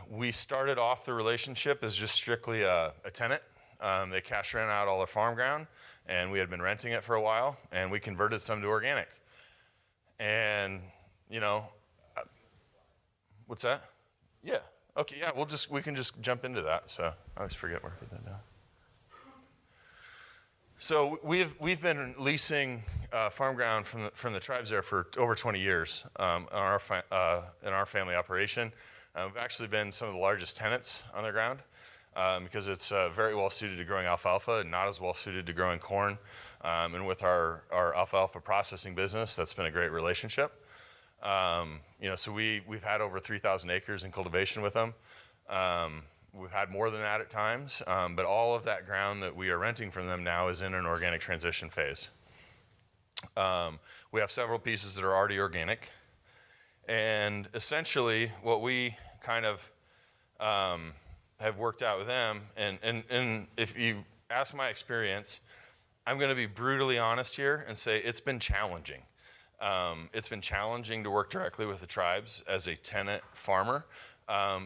B: We started off the relationship as just strictly a tenant. They cash ran out all their farm ground, and we had been renting it for a while, and we converted some to organic. And, what's that? Yeah. Okay. Yeah. We can just jump into that. So I always forget where I put that down. So we've been leasing farm ground from the tribes there for over 20 years in our family operation. We've actually been some of the largest tenants on their ground because it's very well suited to growing alfalfa and not as well suited to growing corn. And with our alfalfa processing business, that's been a great relationship. So we've had over 3,000 acres in cultivation with them. We've had more than that at times, but all of that ground that we are renting from them now is in an organic transition phase. We have several pieces that are already organic. And essentially what we kind of have worked out with them, and if you ask my experience, I'm going to be brutally honest here and say it's been challenging. It's been challenging to work directly with the tribes as a tenant farmer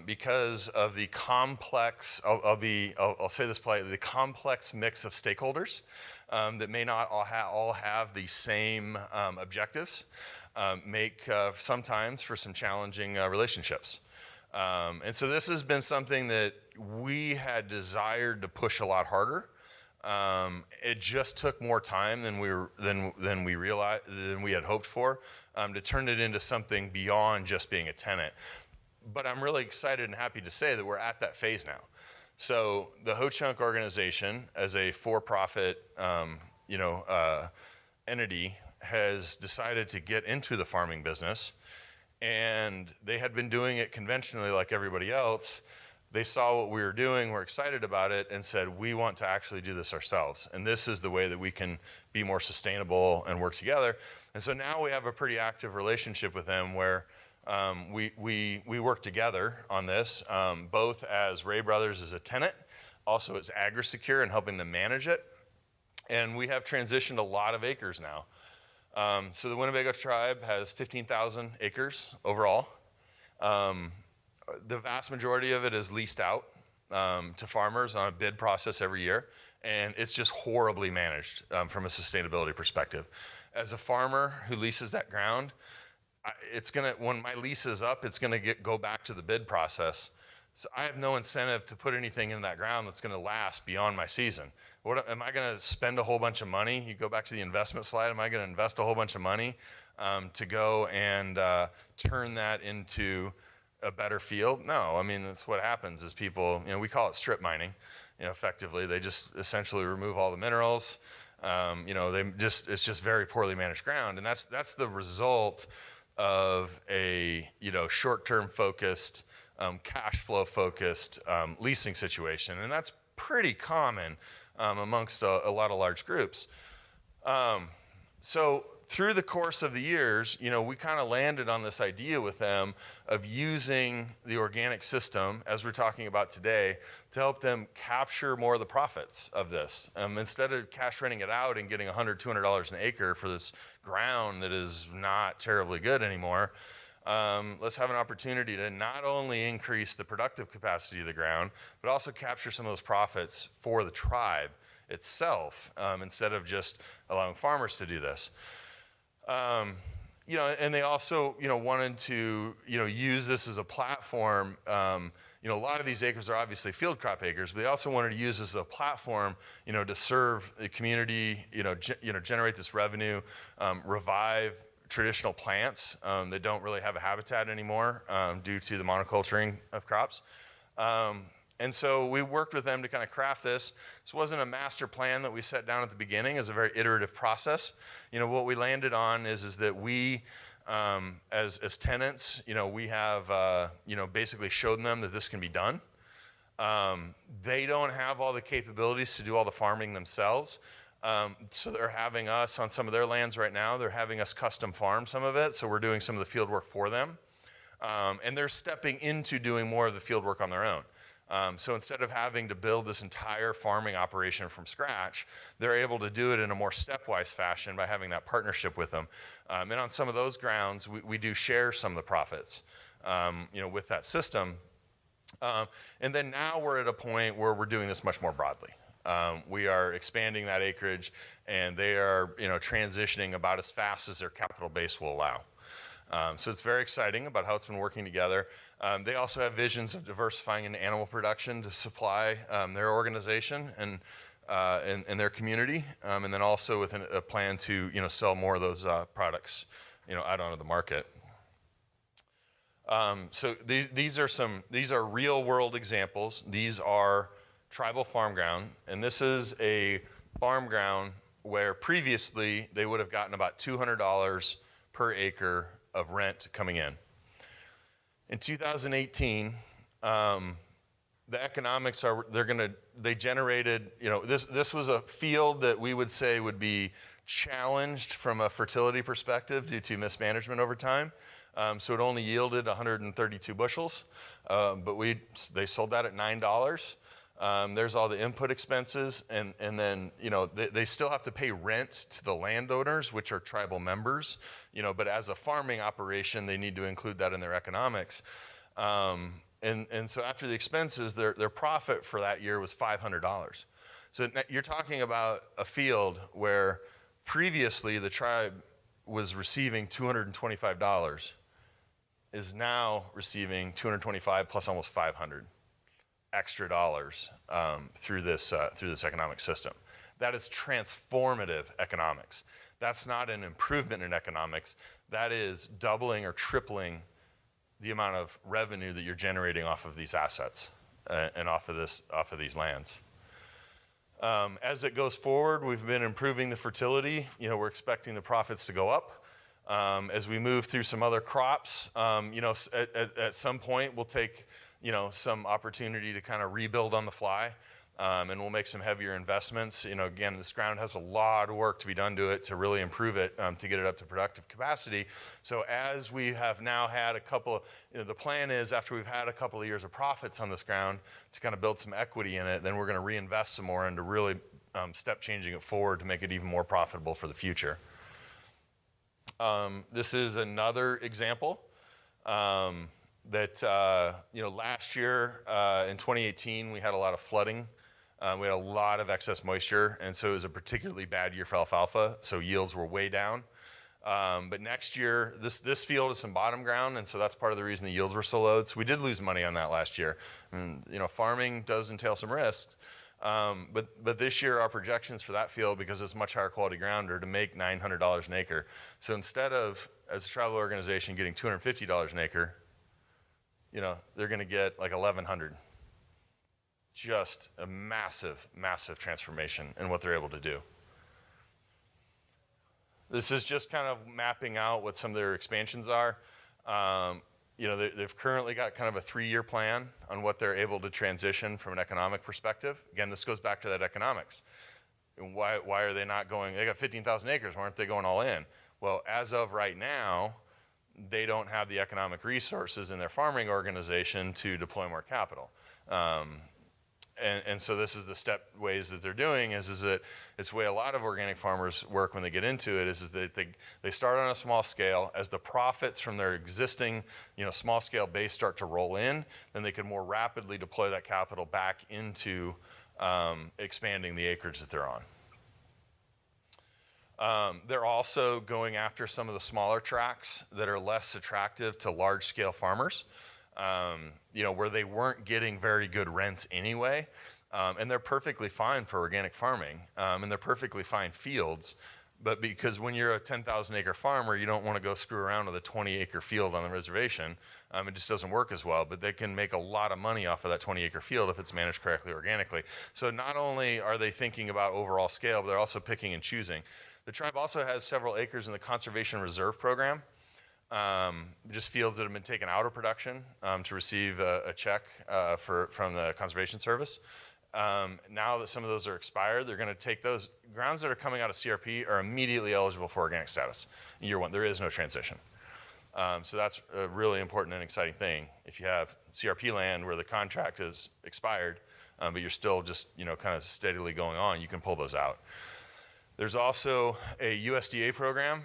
B: because of the complex, I'll say this politely, the complex mix of stakeholders that may not all have the same objectives make sometimes for some challenging relationships. And so this has been something that we had desired to push a lot harder. It just took more time than we realized, than we had hoped for, to turn it into something beyond just being a tenant. But I'm really excited and happy to say that we're at that phase now. So the Ho-Chunk organization, as a for-profit, entity, has decided to get into the farming business, and they had been doing it conventionally like everybody else. they saw what we were doing, were excited about it, and said, we want to actually do this ourselves. And this is the way that we can be more sustainable and work together. And so now we have a pretty active relationship with them where we work together on this, both as Ray Brothers as a tenant, also as AgriSecure and helping them manage it. And we have transitioned a lot of acres now. So the Winnebago Tribe has 15,000 acres overall. The vast majority of it is leased out to farmers on a bid process every year, and it's just horribly managed from a sustainability perspective. As a farmer who leases that ground, when my lease is up, it's gonna go back to the bid process. So I have no incentive to put anything in that ground that's gonna last beyond my season. Am I gonna spend a whole bunch of money? You go back to the investment slide, am I gonna invest a whole bunch of money to go and turn that into a better field? No, I mean, that's what happens is people, we call it strip mining, effectively. They just essentially remove all the minerals. It's just very poorly managed ground. And that's the result of a, short-term focused, cash flow focused leasing situation. And that's pretty common amongst a lot of large groups. So through the course of the years, we kind of landed on this idea with them of using the organic system, as we're talking about today, to help them capture more of the profits of this. Instead of cash renting it out and getting $100, $200 an acre for this ground that is not terribly good anymore, let's have an opportunity to not only increase the productive capacity of the ground, but also capture some of those profits for the tribe itself, instead of just allowing farmers to do this. And they also, wanted to, use this as a platform. A lot of these acres are obviously field crop acres, but they also wanted to use this as a platform, to serve the community, generate this revenue, revive traditional plants that don't really have a habitat anymore due to the monoculturing of crops. And so we worked with them to kind of craft this. This wasn't a master plan that we set down at the beginning. It was a very iterative process. What we landed on is that we, as tenants, we have, basically showed them that this can be done. They don't have all the capabilities to do all the farming themselves. So they're having us on some of their lands right now. They're having us custom farm some of it. So we're doing some of the field work for them. And they're stepping into doing more of the field work on their own. So instead of having to build this entire farming operation from scratch, they're able to do it in a more stepwise fashion by having that partnership with them. And on some of those grounds, we do share some of the profits, with that system. And then now we're at a point where we're doing this much more broadly. We are expanding that acreage, and they are, transitioning about as fast as their capital base will allow. So it's very exciting about how it's been working together. They also have visions of diversifying into animal production to supply their organization and their community, and then also with a plan to sell more of those products out onto the market. So these are real world examples. These are tribal farm ground, and this is a farm ground where previously they would have gotten about $200 per acre of rent coming in. In 2018, the economics they generated, this was a field that we would say would be challenged from a fertility perspective due to mismanagement over time. So it only yielded 132 bushels, but they sold that at $9. There's all the input expenses, and then they still have to pay rent to the landowners, which are tribal members, but as a farming operation, they need to include that in their economics. And so after the expenses, their profit for that year was $500. So you're talking about a field where previously the tribe was receiving $225, is now receiving $225 plus almost $500 extra dollars through this economic system. That is transformative economics. That's not an improvement in economics. That is doubling or tripling the amount of revenue that you're generating off of these assets and off of these lands. As it goes forward, we've been improving the fertility. We're expecting the profits to go up. As we move through some other crops, at some point we'll take some opportunity to kind of rebuild on the fly. And we'll make some heavier investments. Again, this ground has a lot of work to be done to it to really improve it, to get it up to productive capacity. So as we have now had a couple, the plan is after we've had a couple of years of profits on this ground to kind of build some equity in it, then we're going to reinvest some more into really step changing it forward to make it even more profitable for the future. This is another example. That last year in 2018 we had a lot of flooding. We had a lot of excess moisture, and so it was a particularly bad year for alfalfa, so yields were way down. But next year, this field is some bottom ground, and so that's part of the reason the yields were so low. So we did lose money on that last year. And, farming does entail some risks. But this year, our projections for that field, because it's much higher quality ground, are to make $900 an acre. So instead of, as a tribal organization, getting $250 an acre, they're going to get like $1,100. Just a massive, massive transformation in what they're able to do. This is just kind of mapping out what some of their expansions are. They've currently got kind of a 3-year plan on what they're able to transition from an economic perspective. Again, this goes back to that economics. And why are they not going, they got 15,000 acres, why aren't they going all in? Well, as of right now, they don't have the economic resources in their farming organization to deploy more capital. And so this is the step ways that they're doing is that it's the way a lot of organic farmers work when they get into it is that they start on a small scale. As the profits from their existing small scale base start to roll in, then they can more rapidly deploy that capital back into expanding the acreage that they're on. They're also going after some of the smaller tracts that are less attractive to large scale farmers. Where they weren't getting very good rents anyway, and they're perfectly fine for organic farming, and they're perfectly fine fields, but because when you're a 10,000 acre farmer, you don't want to go screw around with a 20 acre field on the reservation. It just doesn't work as well, but they can make a lot of money off of that 20 acre field if it's managed correctly organically. So not only are they thinking about overall scale, but they're also picking and choosing. The tribe also has several acres in the Conservation Reserve Program. Just fields that have been taken out of production to receive a check from the Conservation Service. Now that some of those are expired, they're going to take those grounds that are coming out of CRP are immediately eligible for organic status. Year one, there is no transition. So that's a really important and exciting thing. If you have CRP land where the contract is expired, but you're still just kind of steadily going on, you can pull those out. There's also a USDA program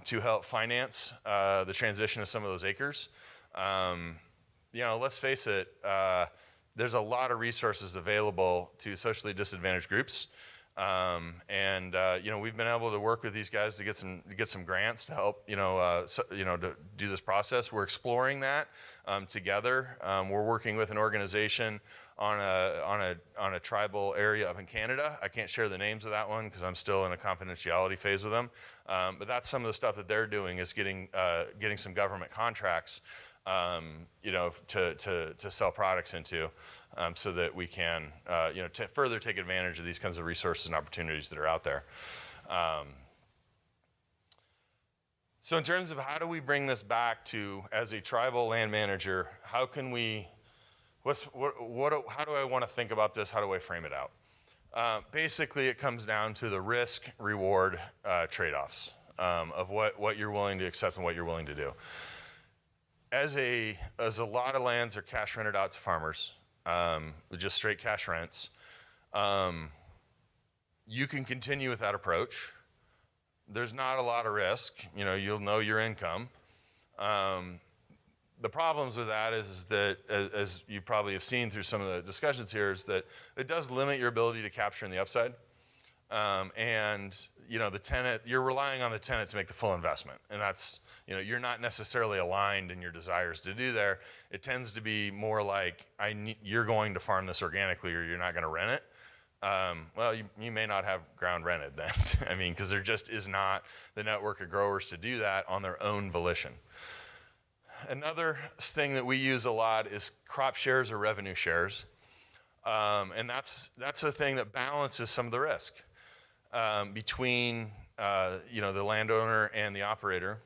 B: to help finance the transition of some of those acres. Let's face it, there's a lot of resources available to socially disadvantaged groups. We've been able to work with these guys to get some grants to help, to do this process. We're exploring that together. We're working with an organization on a tribal area up in Canada. I can't share the names of that one because I'm still in a confidentiality phase with them. But that's some of the stuff that they're doing is getting some government contracts, to sell products into, so that we can, to further take advantage of these kinds of resources and opportunities that are out there. So in terms of how do we bring this back to, as a tribal land manager, how can we, how do I want to think about this? How do I frame it out? Basically, it comes down to the risk-reward trade-offs of what you're willing to accept and what you're willing to do. As a lot of lands are cash rented out to farmers, with just straight cash rents, you can continue with that approach. There's not a lot of risk. You'll know your income. The problems with that is that, as you probably have seen through some of the discussions here, is that it does limit your ability to capture in the upside. The tenant, you're relying on the tenant to make the full investment. And that's, you're not necessarily aligned in your desires to do there. It tends to be more like, you're going to farm this organically or you're not going to rent it. Well, you may not have ground rented then. Because there just is not the network of growers to do that on their own volition. Another thing that we use a lot is crop shares or revenue shares. And that's a thing that balances some of the risk between the landowner and the operator.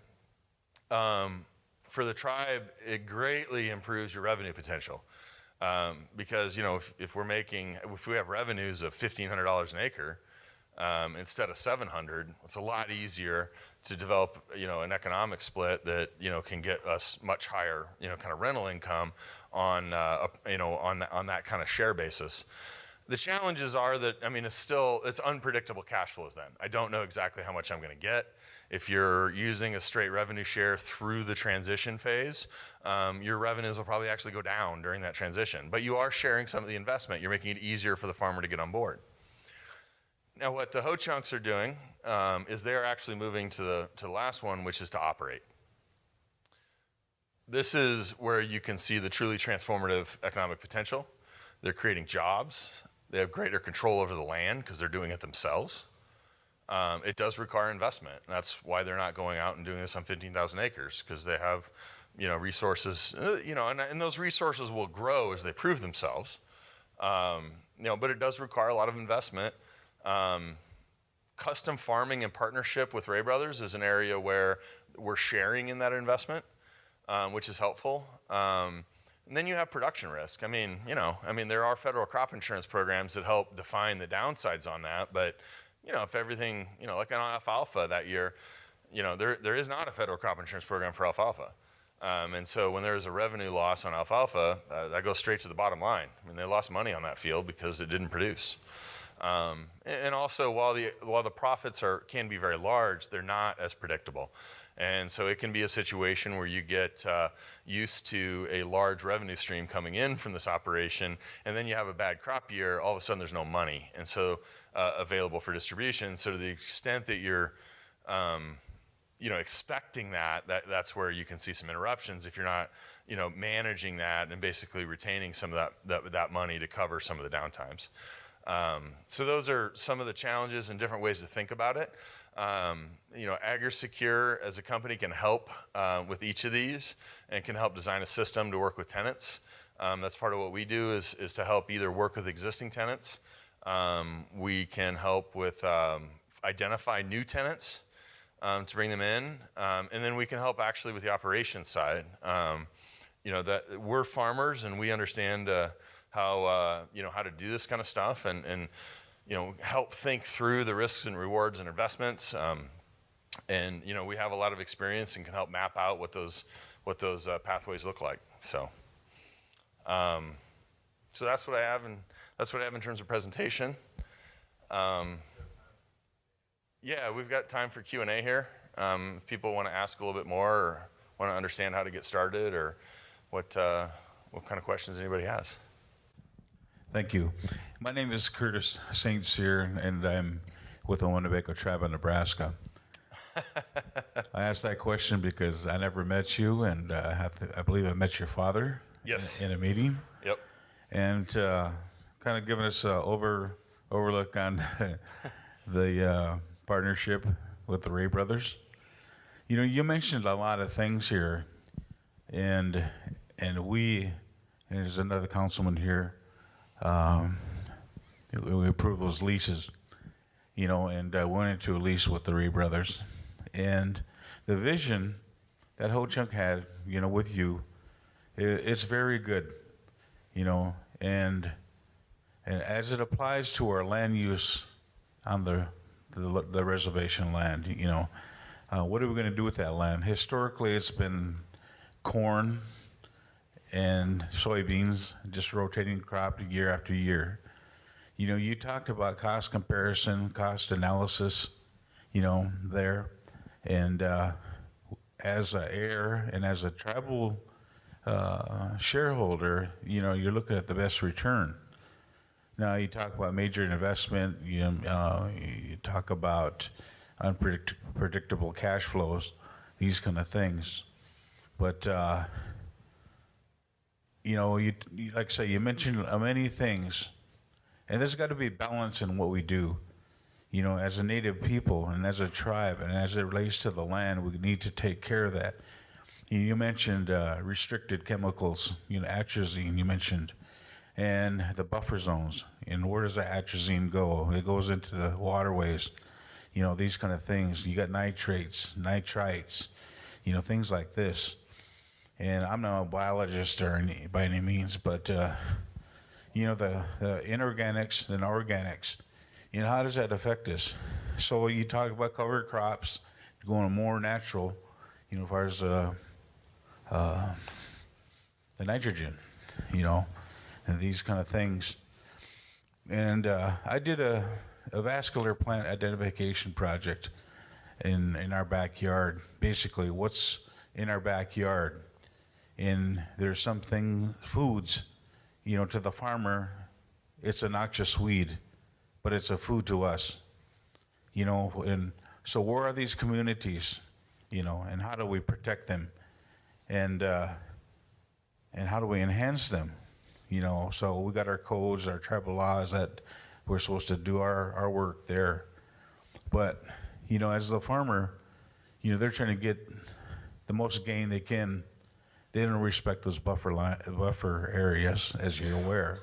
B: For the tribe, it greatly improves your revenue potential. Because, you know, if we have revenues of $1,500 an acre, instead of 700, it's a lot easier to develop, you know, an economic split that, you know, can get us much higher, you know, kind of rental income on, you know, on that kind of share basis. The challenges are that, I mean, it's unpredictable cash flows then. I don't know exactly how much I'm going to get. If you're using a straight revenue share through the transition phase, your revenues will probably actually go down during that transition. But you are sharing some of the investment. You're making it easier for the farmer to get on board. Now, what the Ho-Chunks are doing is they're actually moving to the last one, which is to operate. This is where you can see the truly transformative economic potential. They're creating jobs. They have greater control over the land because they're doing it themselves. It does require investment. That's why they're not going out and doing this on 15,000 acres, because they have, you know, resources, you know, and those resources will grow as they prove themselves. You know, but it does require a lot of investment. Custom farming in partnership with Ray Brothers is an area where we're sharing in that investment, which is helpful. And then you have production risk. I mean, you know, there are federal crop insurance programs that help define the downsides on that, but you know, if everything, you know, like on alfalfa that year, you know, there is not a federal crop insurance program for alfalfa. And so when there is a revenue loss on alfalfa, that goes straight to the bottom line. I mean, they lost money on that field because it didn't produce. And also, while the profits can be very large, they're not as predictable. And so it can be a situation where you get used to a large revenue stream coming in from this operation, and then you have a bad crop year, all of a sudden there's no money. And so available for distribution. So to the extent that you're you know, expecting that's where you can see some interruptions if you're not, you know, managing that and basically retaining some of that money to cover some of the downtimes. So those are some of the challenges and different ways to think about it. You know, AgriSecure as a company can help with each of these and can help design a system to work with tenants. That's part of what we do is to help either work with existing tenants. We can help with identify new tenants to bring them in, and then we can help actually with the operations side. You know, that we're farmers and we understand how you know, how to do this kind of stuff and you know, help think through the risks and rewards and investments. And you know, we have a lot of experience and can help map out what those pathways look like. So so that's what I have, and that's what I have in terms of presentation. Yeah, we've got time for Q&A here. If people want to ask a little bit more or want to understand how to get started, or what kind of questions anybody has.
F: Thank you. My name is Curtis St. Cyr, and I'm with the Winnebago Tribe of Nebraska. I asked that question because I never met you, and I believe I met your father.
B: Yes.
F: In a meeting.
B: Yep.
F: And kind of giving us an overlook on the partnership with the Ray Brothers. You know, you mentioned a lot of things here, and there's another councilman here. We approved those leases, you know, and went into a lease with the Ray Brothers. And the vision that Ho-Chunk had, you know, with you, it's very good, you know, and as it applies to our land use on the reservation land, you know, what are we going to do with that land? Historically, it's been corn and soybeans, just rotating crop year after year. You know, you talked about cost comparison, cost analysis, you know, there. And as an heir and as a tribal shareholder, you know, you're looking at the best return. Now, you talk about major investment, you talk about unpredictable cash flows, these kind of things. But, you know, you like I say, you mentioned many things, and there's got to be balance in what we do. You know, as a native people and as a tribe and as it relates to the land, we need to take care of that. You mentioned restricted chemicals, you know, atrazine you mentioned, and the buffer zones. And where does that atrazine go? It goes into the waterways, you know, these kind of things. You got nitrates, nitrites, you know, things like this. And I'm not a biologist or by any means, but you know, the inorganics and organics, you know, how does that affect us? So you talk about cover crops, going more natural, you know, as far as the nitrogen, you know, and these kind of things. And I did a vascular plant identification project in our backyard. Basically, what's in our backyard? And there's something, foods, you know, to the farmer, it's a noxious weed, but it's a food to us, you know. And so where are these communities, you know, and how do we protect them? And how do we enhance them? You know, so we got our codes, our tribal laws that we're supposed to do our work there. But, you know, as the farmer, you know, they're trying to get the most gain they can. They don't respect those buffer areas, as you're aware.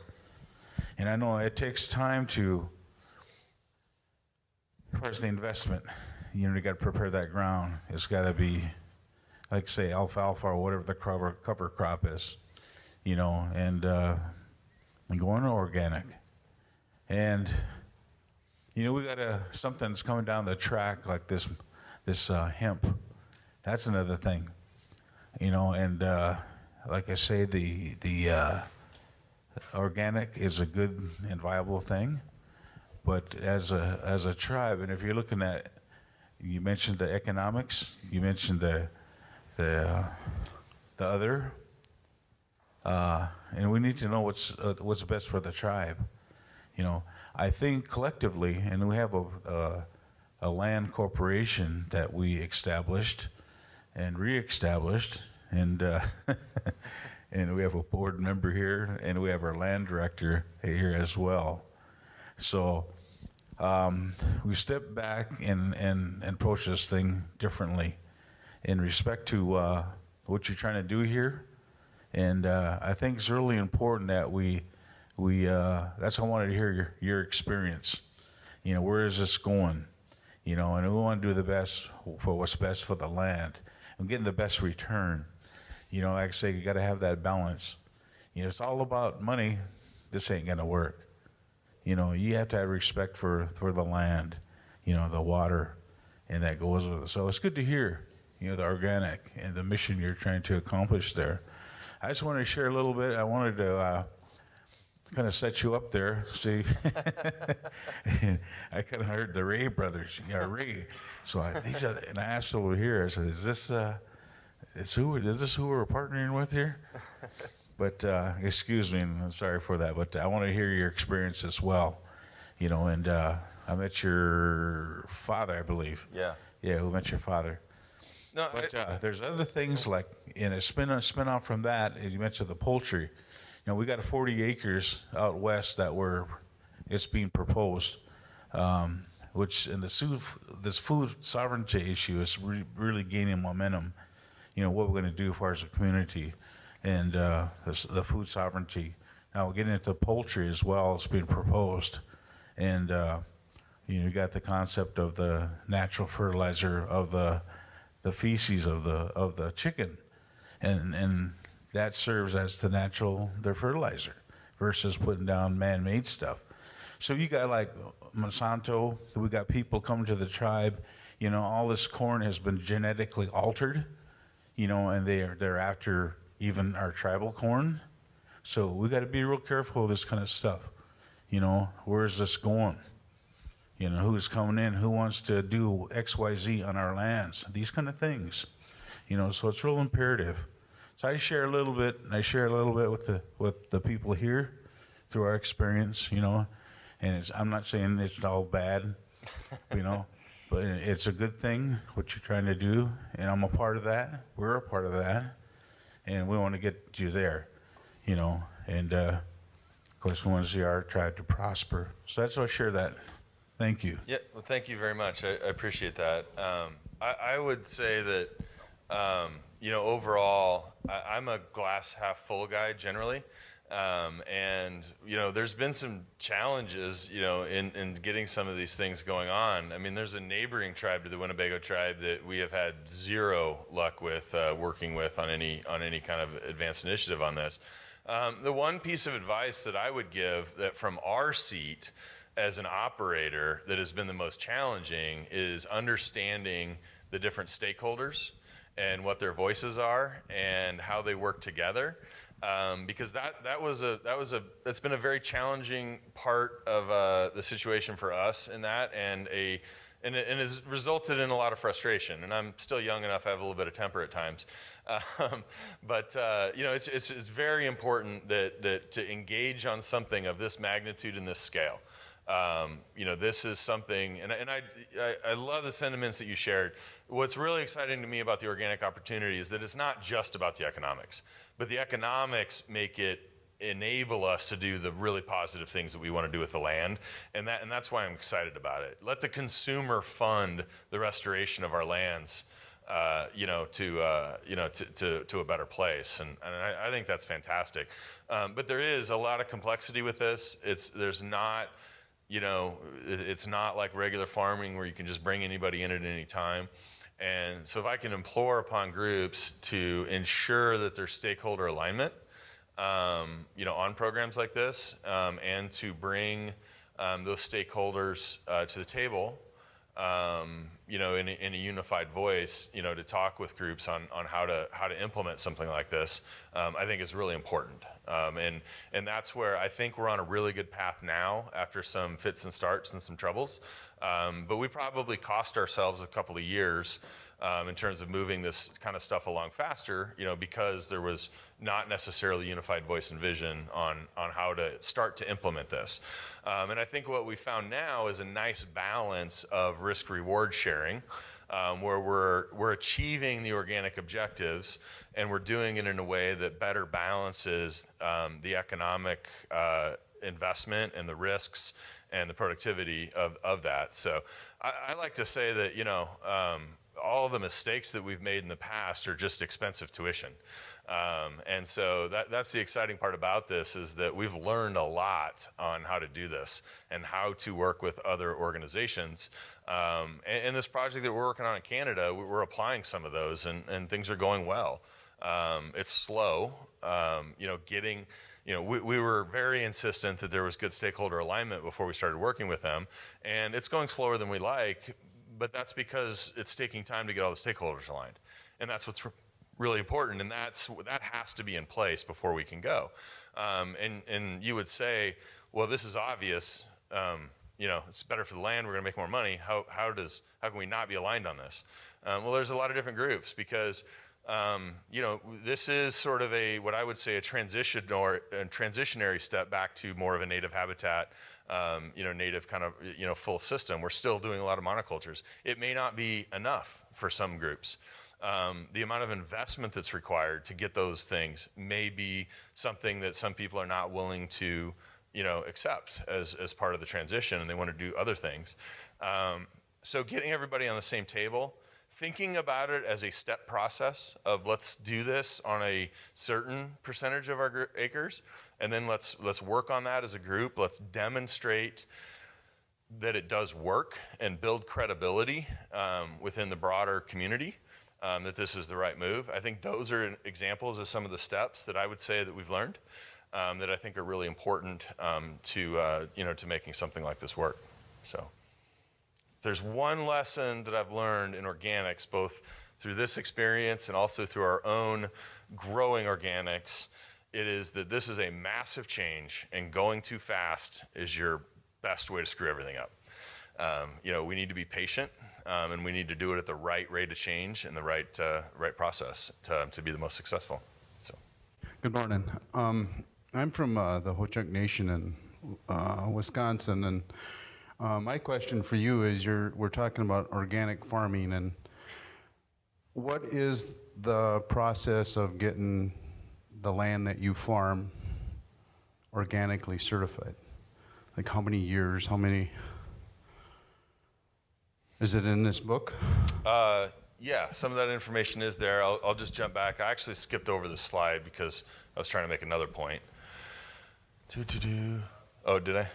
F: And I know it takes time to, first the investment, you know, you got to prepare that ground. It's got to be, like say, alfalfa or whatever the cover crop is, you know, and going organic. And, you know, we got something that's coming down the track like this hemp. That's another thing, you know, and like I say, the organic is a good and viable thing, but as a tribe, and if you're looking at, you mentioned the economics, you mentioned the other, and we need to know what's best for the tribe. You know, I think collectively, and we have a land corporation that we established and reestablished, and and we have a board member here, and we have our land director here as well. So we stepped back and approached this thing differently in respect to what you're trying to do here. And I think it's really important that we that's how I wanted to hear your experience. You know, where is this going? You know, and we want to do the best for what's best for the land and getting the best return. You know, like I say, you got to have that balance. You know, it's all about money. This ain't gonna work. You know, you have to have respect for the land, you know, the water, and that goes with it. So it's good to hear, you know, the organic and the mission you're trying to accomplish there. I just wanted to share a little bit. I wanted to kind of set you up there. See, I kind of heard the Ray brothers, Ray. So and I asked over here, I said, is this who we're partnering with here? But excuse me, and I'm sorry for that. But I want to hear your experience as well, you know. And I met your father, I believe.
B: Yeah.
F: Yeah, we met your father.
B: No,
F: But there's other things like in a spin off from that. As you mentioned the poultry. You know, we got 40 acres out west that it's being proposed, which in this food sovereignty issue is really gaining momentum. You know, what we're going to do as far as a community and the food sovereignty. Now we're getting into poultry as well. It's being proposed, and you know, you got the concept of the natural fertilizer of the feces of the chicken, and that serves as their fertilizer versus putting down man-made stuff. So you got like Monsanto. We got people coming to the tribe. You know, all this corn has been genetically altered. You know, and they're after even our tribal corn. So we got to be real careful of this kind of stuff. You know, where is this going? You know, who's coming in? Who wants to do X, Y, Z on our lands? These kind of things. You know, so it's real imperative. So I share a little bit. I share a little bit with the people here through our experience. You know, and I'm not saying it's all bad. You know. But it's a good thing, what you're trying to do, and I'm a part of that. We're a part of that, and we want to get you there, you know, and of course we want to see our tribe to prosper. So that's why I share that. Thank you.
B: Yeah, well, thank you very much. I appreciate that. I would say that, you know, overall, I'm a glass half full guy generally. And, there's been some challenges, in getting some of these things going on. I mean, there's a neighboring tribe to the Winnebago Tribe that we have had zero luck with working with on any kind of advanced initiative on this. The one piece of advice that I would give that from our seat as an operator that has been the most challenging is understanding the different stakeholders and what their voices are and how they work together. Because that's been a very challenging part of the situation for us in that, and has resulted in a lot of frustration. And I'm still young enough, I have a little bit of temper at times. But it's very important that to engage on something of this magnitude and this scale. This is something, and I love the sentiments that you shared. What's really exciting to me about the organic opportunity is that it's not just about the economics, but the economics enable us to do the really positive things that we want to do with the land, and that's why I'm excited about it. Let the consumer fund the restoration of our lands, to a better place, and I think that's fantastic. But there is a lot of complexity with this. It's not like regular farming where you can just bring anybody in at any time. And so if I can implore upon groups to ensure that there's stakeholder alignment, on programs like this, and to bring those stakeholders to the table, in a unified voice, to talk with groups on how to implement something like this, I think is really important. And that's where I think we're on a really good path now after some fits and starts and some troubles. But we probably cost ourselves a couple of years in terms of moving this kind of stuff along faster, because there was not necessarily unified voice and vision on how to start to implement this. And I think what we found now is a nice balance of risk-reward sharing, where we're achieving the organic objectives, and we're doing it in a way that better balances the economic investment and the risks and the productivity of that. So I like to say that, all the mistakes that we've made in the past are just expensive tuition. And so that's the exciting part about this, is that we've learned a lot on how to do this and how to work with other organizations. And this project that we're working on in Canada, we're applying some of those, and things are going well. It's slow, we were very insistent that there was good stakeholder alignment before we started working with them, and it's going slower than we like, but that's because it's taking time to get all the stakeholders aligned. And that's what's really important, and that has to be in place before we can go. And you would say, well, this is obvious, it's better for the land, we're gonna make more money. How can we not be aligned on this? Well, there's a lot of different groups, because this is sort of what I would say a transitionary step back to more of a native habitat, native kind of, full system. We're still doing a lot of monocultures. It may not be enough for some groups. The amount of investment that's required to get those things may be something that some people are not willing to, accept as part of the transition, and they want to do other things. So getting everybody on the same table, thinking about it as a step process of let's do this on a certain percentage of our acres, and then let's work on that as a group. Let's demonstrate that it does work and build credibility within the broader community, that this is the right move. I think those are examples of some of the steps that I would say that we've learned that I think are really important to making something like this work. So if there's one lesson that I've learned in organics, both through this experience and also through our own growing organics, it is that this is a massive change, and going too fast is your best way to screw everything up. We need to be patient, and we need to do it at the right rate of change and the right process to be the most successful. So,
G: good morning. I'm from the Ho-Chunk Nation in Wisconsin, and my question for you is: we're talking about organic farming, and what is the process of getting the land that you farm organically certified? Like how many years, is it in this book?
B: Yeah, some of that information is there. I'll just jump back. I actually skipped over the slide because I was trying to make another point. Oh, did I?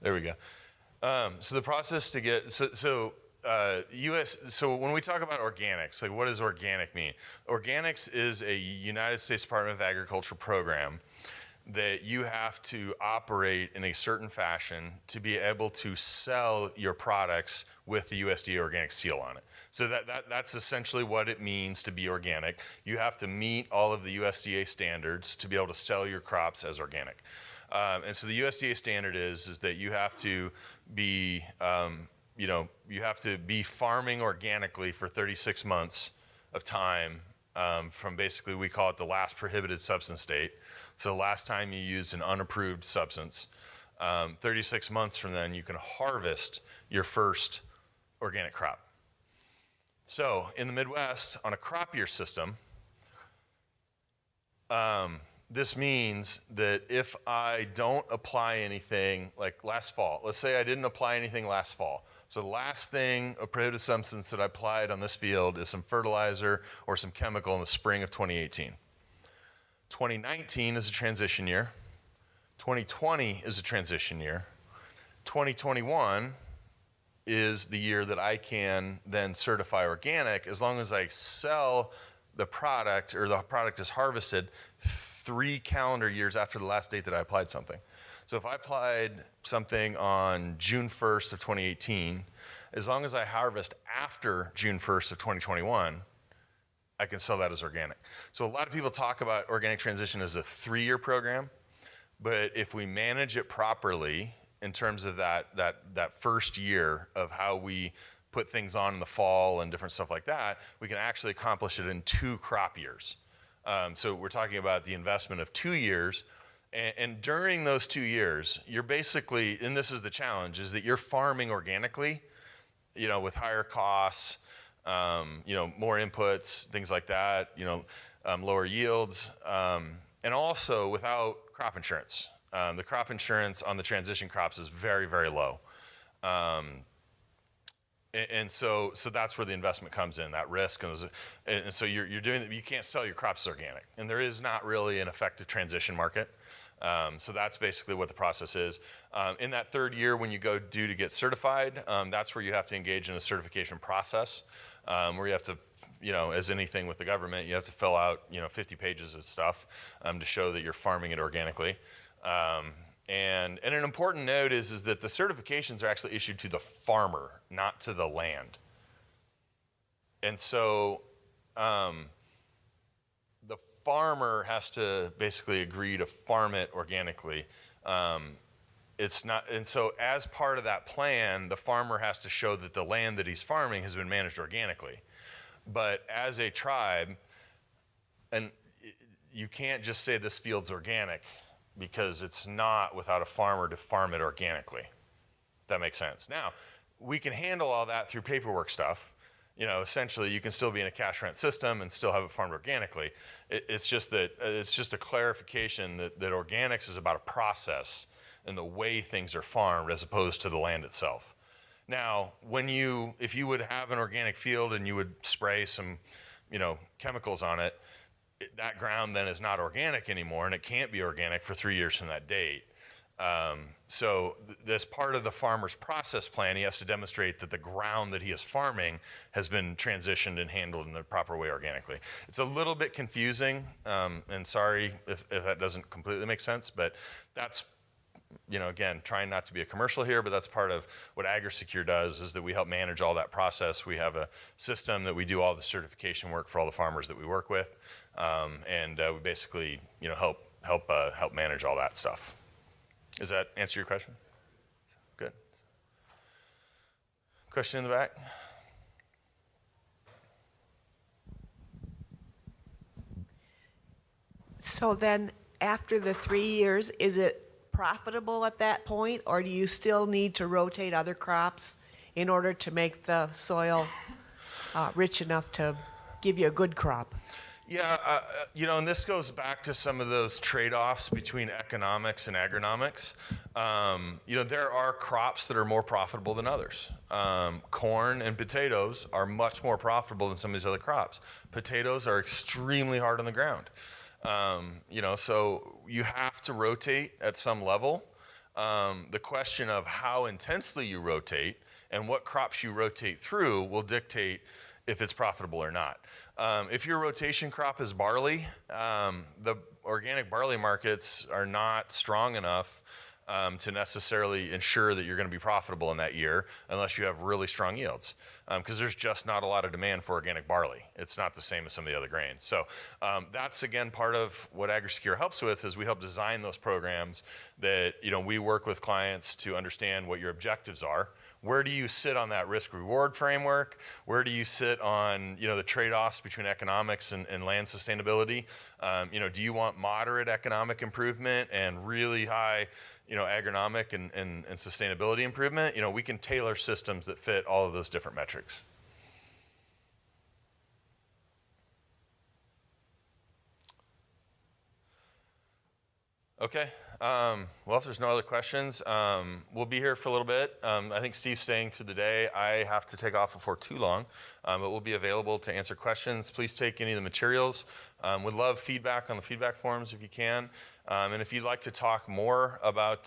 B: There we go. So the process to get, so when we talk about organics, like what does organic mean? Organics is a United States Department of Agriculture program that you have to operate in a certain fashion to be able to sell your products with the USDA organic seal on it. So that's essentially what it means to be organic. You have to meet all of the USDA standards to be able to sell your crops as organic. And so the USDA standard is that you have to be, you have to be farming organically for 36 months of time from basically, we call it the last prohibited substance date. So the last time you used an unapproved substance, 36 months from then, you can harvest your first organic crop. So in the Midwest, on a crop year system, this means that if I don't apply anything, like last fall, let's say I didn't apply anything last fall. So the last thing, a prohibited substance that I applied on this field is some fertilizer or some chemical in the spring of 2018. 2019 is a transition year. 2020 is a transition year. 2021 is the year that I can then certify organic as long as I sell the product or the product is harvested 3 calendar years after the last date that I applied something. So if I applied something on June 1st of 2018, as long as I harvest after June 1st of 2021, I can sell that as organic. So a lot of people talk about organic transition as a 3-year program, but if we manage it properly in terms of that first year of how we put things on in the fall and different stuff like that, we can actually accomplish it in 2 crop years. So we're talking about the investment of 2 years, and during those 2 years, you're basically, and this is the challenge, is that you're farming organically, with higher costs, more inputs, things like that, lower yields, and also without crop insurance. The crop insurance on the transition crops is very, very low. And so that's where the investment comes in, that risk. And so you're doing that, you can't sell your crops as organic. And there is not really an effective transition market. So that's basically what the process is. In that 3rd year, when you go due to get certified, that's where you have to engage in a certification process, where you have to, as anything with the government, you have to fill out, 50 pages of stuff to show that you're farming it organically. And an important note is that the certifications are actually issued to the farmer, not to the land. And so the farmer has to basically agree to farm it organically. It's not, and so as part of that plan, the farmer has to show that the land that he's farming has been managed organically. But as a tribe, and you can't just say this field's organic, because it's not without a farmer to farm it organically. That makes sense. Now, we can handle all that through paperwork stuff. Essentially, you can still be in a cash rent system and still have it farmed organically. It's just a clarification that organics is about a process and the way things are farmed as opposed to the land itself. Now, if you would have an organic field and you would spray some, chemicals on it, that ground then is not organic anymore, and it can't be organic for 3 years from that date. So this part of the farmer's process plan, he has to demonstrate that the ground that he is farming has been transitioned and handled in the proper way organically. It's a little bit confusing, and sorry if that doesn't completely make sense, but that's, again, trying not to be a commercial here, but that's part of what AgriSecure does, is that we help manage all that process. We have a system that we do all the certification work for all the farmers that we work with, and we basically, help manage all that stuff. Does that answer your question? Good. Question in the back?
H: So then, after the 3 years, is it profitable at that point, or do you still need to rotate other crops in order to make the soil rich enough to give you a good crop?
B: Yeah, and this goes back to some of those trade-offs between economics and agronomics. There are crops that are more profitable than others. Corn and potatoes are much more profitable than some of these other crops. Potatoes are extremely hard on the ground. So you have to rotate at some level. The question of how intensely you rotate and what crops you rotate through will dictate if it's profitable or not. If your rotation crop is barley, the organic barley markets are not strong enough to necessarily ensure that you're going to be profitable in that year unless you have really strong yields, because there's just not a lot of demand for organic barley. It's not the same as some of the other grains. So that's, again, part of what AgriSecure helps with, is we help design those programs that, we work with clients to understand what your objectives are. Where do you sit on that risk-reward framework? Where do you sit on, the trade-offs between economics and land sustainability? Do you want moderate economic improvement and really high, agronomic and sustainability improvement? We can tailor systems that fit all of those different metrics. Okay. Well, if there's no other questions, we'll be here for a little bit. I think Steve's staying through the day. I have to take off before too long, but we'll be available to answer questions. Please take any of the materials. Would love feedback on the feedback forms if you can. And if you'd like to talk more about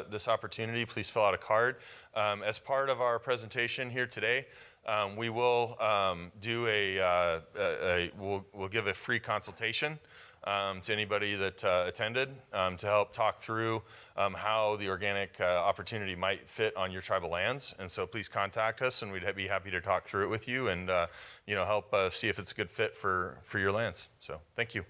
B: this opportunity, please fill out a card. As part of our presentation here today, we will we'll give a free consultation to anybody that attended to help talk through how the organic opportunity might fit on your tribal lands. And so please contact us, and we'd be happy to talk through it with you and help see if it's a good fit for your lands. So thank you.